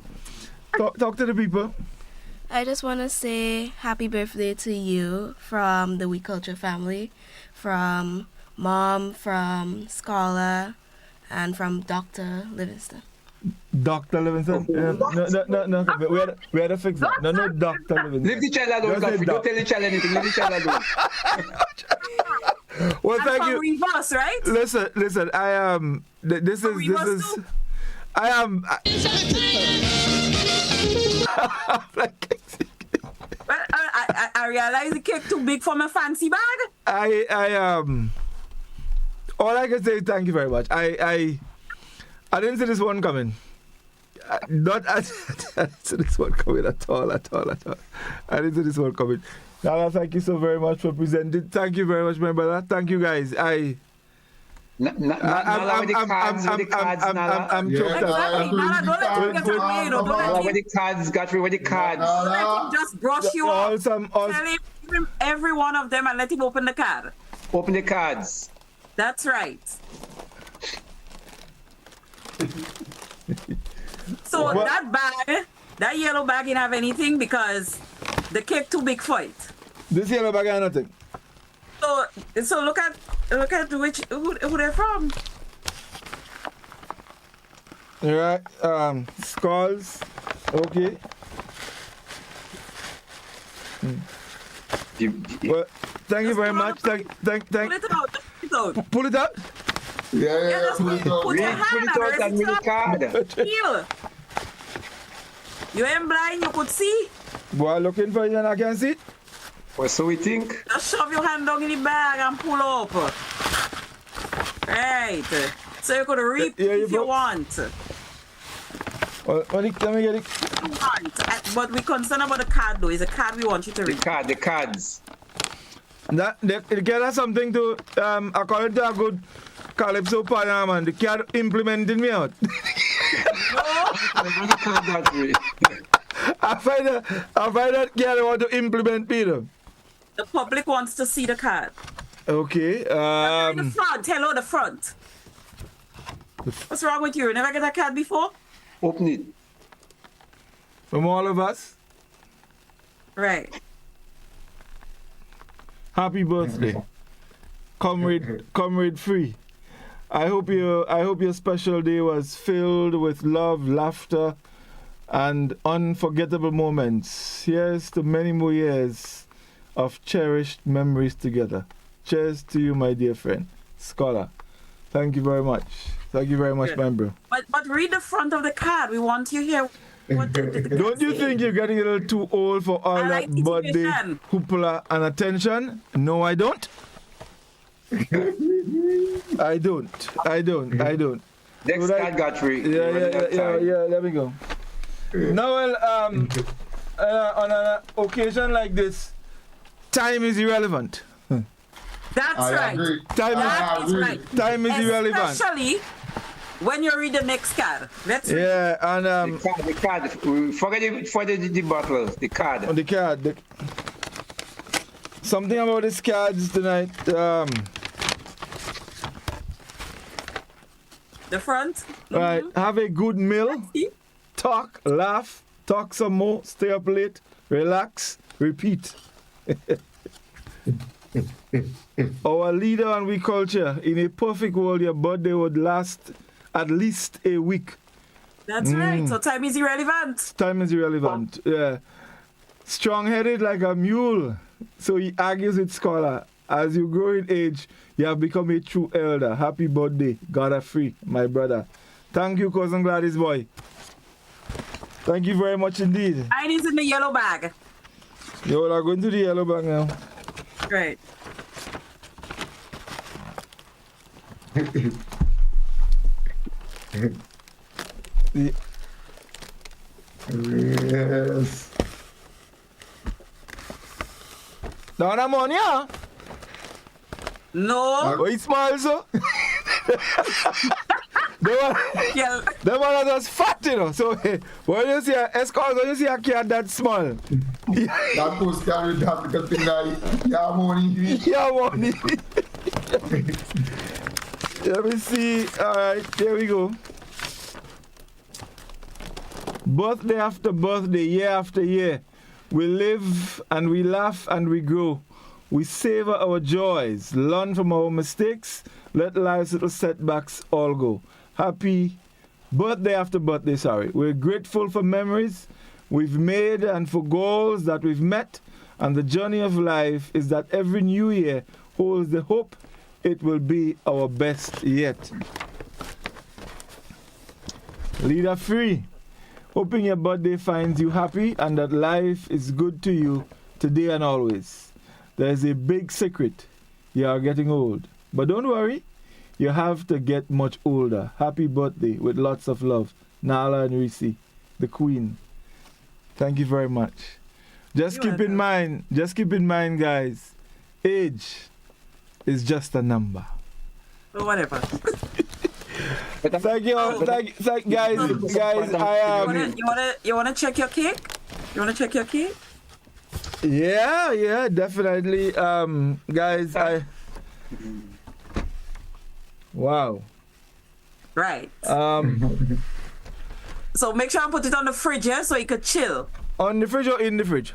Talk to the people. I just want to say happy birthday to you from the We Culture family, from Mom, from Scholar, and from Dr. Livingston. Dr. Livingston? No. We had to fix that. No, Dr. Livingston. Leave the child alone, Godfrey. Don't tell the child anything. Leave the child alone. Well, thank you. Reverse, right? Listen. I am. I am. I realize the cake too big for my fancy bag. All I can say is thank you very much. I didn't see this one coming. I didn't see this one coming at all. I didn't see this one coming. Nala, thank you so very much for presenting. Thank you very much, my brother. Thank you, guys. I'm choked Exactly. Nala, don't let him get away. Nala, with the cards, Godfrey, with the cards. Don't let him just brush you off. Tell him every one of them and let him open the card. Open the cards. That's right. So that bag, that yellow bag, didn't have anything because the cake too big for it. This yellow bag has nothing. So look at who they're from. Right. Skulls. Okay. Well, thank you very much. Thank. Pull it out. Pull it out. Yeah, Put your hand out and read the card. Feel. You ain't blind, you could see. Boy, looking for you and I can see it. Well, so we think. Just shove your hand down in the bag and pull up. Right. So you could reap if you want. Well, let me get it. But we're concerned about the card though. It's a card we want you to read. The cards. It has something to, according to a good Calypso partner, man, the card implementing me out. I find that card want to implement Peter. The public wants to see the card. Okay. The front. Hello, the front. What's wrong with you? Never get a card before? Open it. From all of us. Right. Happy birthday, comrade Free. I hope your special day was filled with love, laughter, and unforgettable moments. Here's to many more years of cherished memories together. Cheers to you, my dear friend, Scholar. Thank you very much. Thank you very much, my bro. But read the front of the card. We want you here. Don't you think you're getting a little too old for all that birthday hoopla and attention? No, I don't. I don't. Next card, Godfrey. Yeah. Let me go. Now, on an occasion like this, time is irrelevant. That's right. Time is irrelevant. Especially when you read the next card. Let's read. Yeah, and the card. Forget the bottles. The card. The card. Something about these cards tonight. The front. Right. Have a good meal. Talk, laugh, talk some more. Stay up late. Relax. Repeat. Our leader and we culture. In a perfect world, your birthday would last at least a week. That's right. So time is irrelevant. Time is irrelevant. Yeah. Strong-headed like a mule. So he argues with Scholar. As you grow in age, you have become a true elder. Happy birthday, Godfrey, my brother. Thank you, Cousin Gladys boy. Thank you very much indeed. Mine is in the yellow bag. Yo, we're going to the yellow bag now. Great. Yes. Down a money, huh? No. Oh, he smiles, so. Them are just fat, you know. So when you see a escort, when you see a cat that small. That goes carry that because thing like, yeah, money. Yeah, money. Let me see. All right, there we go. Birthday after birthday, year after year, we live and we laugh and we grow. We savor our joys, learn from our mistakes, let life's little setbacks all go. Happy birthday after birthday, sorry. We're grateful for memories we've made and for goals that we've met. And the journey of life is that every new year holds the hope it will be our best yet. Leader Free. Hoping your birthday finds you happy and that life is good to you today and always. There's a big secret. You are getting old. But don't worry, you have to get much older. Happy birthday with lots of love. Nala and Reece, the Queen. Thank you very much. Just keep in mind, guys, age is just a number. Or whatever. Thank you, thank guys. You wanna check your cake? You wanna check your cake? Yeah, definitely. Guys, wow. Right. So make sure I put it on the fridge, yeah, so you could chill. On the fridge or in the fridge?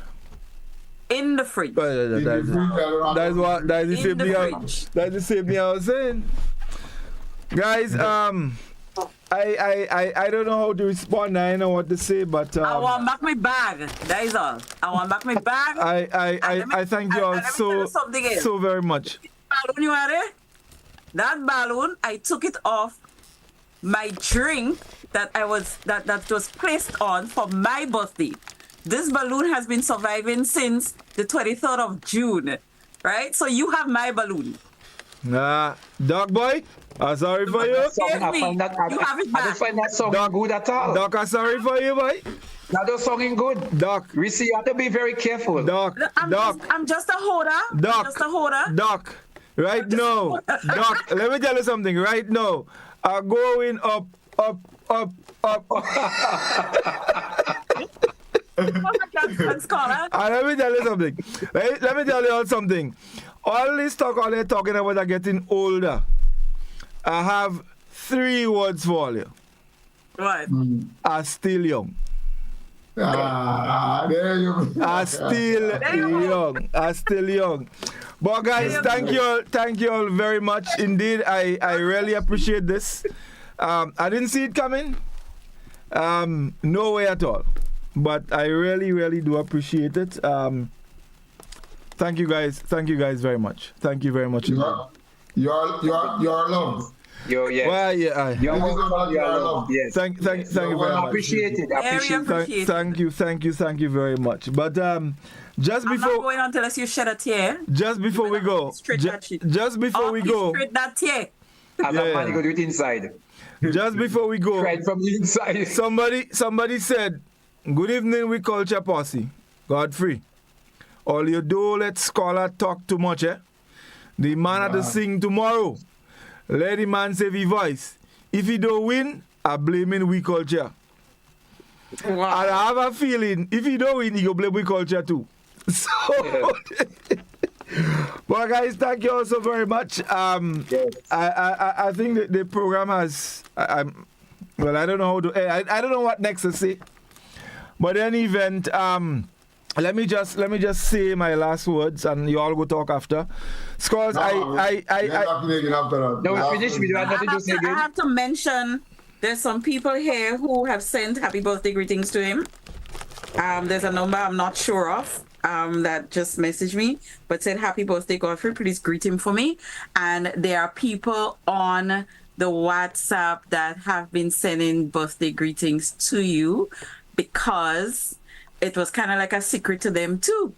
In the fridge. That's the same thing I was saying. Guys, I don't know how to respond. I don't know what to say, but I want back my bag. That is all. I want back my bag. I thank you all so very much. Balloon you are there? That balloon, I took it off my drink that was placed on for my birthday. This balloon has been surviving since the 23rd of June, right? So you have my balloon. Nah, dog boy, I'm sorry for you. You have it back. I don't find that song good at all. Doc, I'm sorry for you, boy. That don't sounding good. Doc. Reece, you have to be very careful. Doc. I'm just a holder. Doc. Just a holder. Doc. Right now. Doc, let me tell you something. Right now, I'm going up. And let me tell you something. Let me tell you all something. All this talk, all they're talking about are getting older. I have 3 words for you. Right. I'm still young. There you go. I'm still young. But guys, thank you all very much indeed. I really appreciate this. I didn't see it coming. No way at all. But I really do appreciate it. Thank you guys very much. Thank you very much. You're loved. You're loved. Yes. Thank you very much. Appreciate it. Thank you very much. But just before I'm not going until you shed a tear. Just before we go. Just before we go. Straight that tear. I'm not going to do it inside. Just before we go. Right from the inside. Somebody said, "Good evening, We Culture Posse. Godfrey. All you do let scholar talk too much, eh? The man had to sing tomorrow. Let the man save his voice. If he don't win, I blame in We Culture." Wow. And I have a feeling, if he don't win, he go blame We Culture too. So, well, guys, thank you all so very much. Yes. I think that the program has, well, I don't know how to, I don't know what next to say. But in any event, let me just say my last words, and you all go talk after. Scores, I have to mention there's some people here who have sent happy birthday greetings to him. There's a number I'm not sure of that just messaged me, but said happy birthday, Godfrey. Please greet him for me. And there are people on the WhatsApp that have been sending birthday greetings to you, because it was kind of like a secret to them too.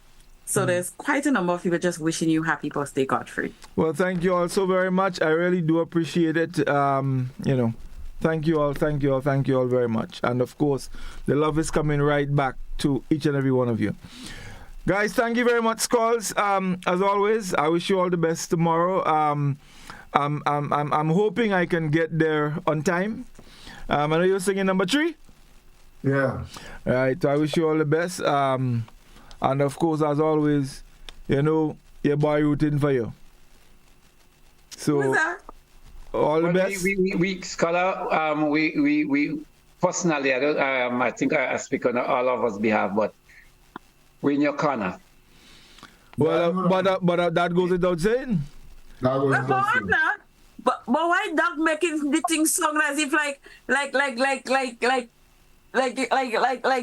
So there's quite a number of people just wishing you happy birthday, Godfrey. Well, thank you all so very much. I really do appreciate it. Thank you all very much. And of course, the love is coming right back to each and every one of you. Guys, thank you very much, Skulls. As always, I wish you all the best tomorrow. I'm hoping I can get there on time. I know you're singing number 3. Yeah. All right. So I wish you all the best. And of course, as always, your boy rooting for you. So all the best. We scholar. We personally, I think I speak on all of us behalf, but we're in your corner. Well, but that goes without saying. But why Doc making the thing song as if like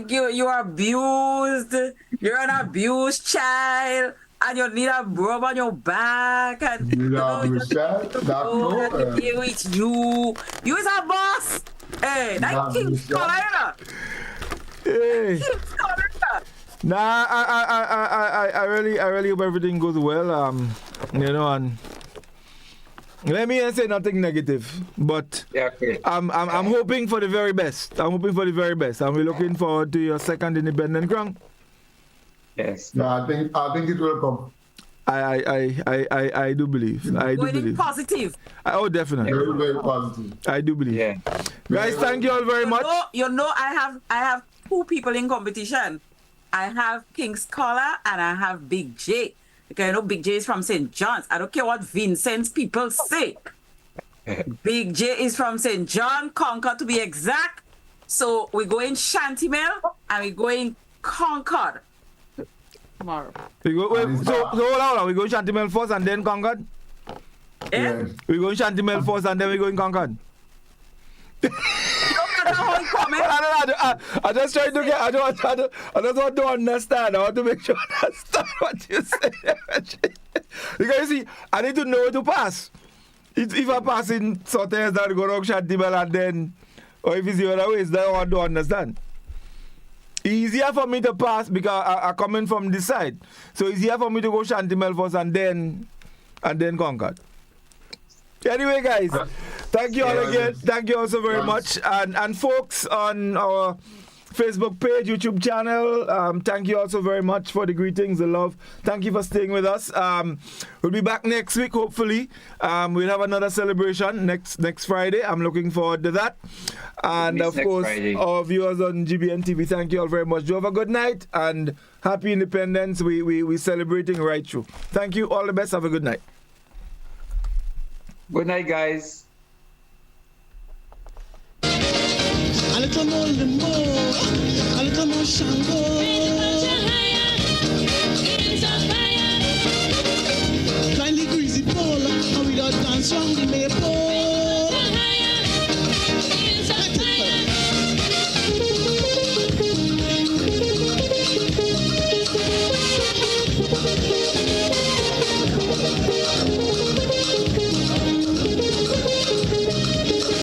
you're abused, you're an abused child, and you need a rub on your back, and it's you is a boss. Hey, that King's Scholar. Hey. Nah, I really hope everything goes well. And let me say nothing negative, but I'm hoping for the very best. And we're looking forward to your second independent crown. Yes. No, I think it will come. I do believe. Positive. Oh, definitely. Very positive. I do believe. Yeah. Guys, thank you all very much. I have 2 people in competition. I have King Scholar and I have Big J. Okay, Big J is from St. John's. I don't care what Vincent's people say. Big J is from St. John, Concord to be exact. So we're going Shantimel and we're going Concord tomorrow. So hold on, we're going Shantimel first and then Concord? Yeah. We're going Shantimel first and then we're going Concord? No matter how it coming. I just trying to get. I just want to understand. I want to make sure I understand what you say. Because you see, I need to know where to pass. If I pass in Sotters that go wrong Shantibel and then, or if it's the other way, then I want to understand. Easier for me to pass because I coming from this side. So easier for me to go Shantibel first and then Concord. Anyway, guys, thank you all again. Thank you all so very much. And folks on our Facebook page, YouTube channel, thank you also very much for the greetings, the love. Thank you for staying with us. We'll be back next week, hopefully. We'll have another celebration next Friday. I'm looking forward to that. And of course, our viewers on GBN TV, thank you all very much. Do have a good night and happy independence. We're celebrating right through. Thank you. All the best. Have a good night. Good night, guys. A little more limbo, a little more Shango.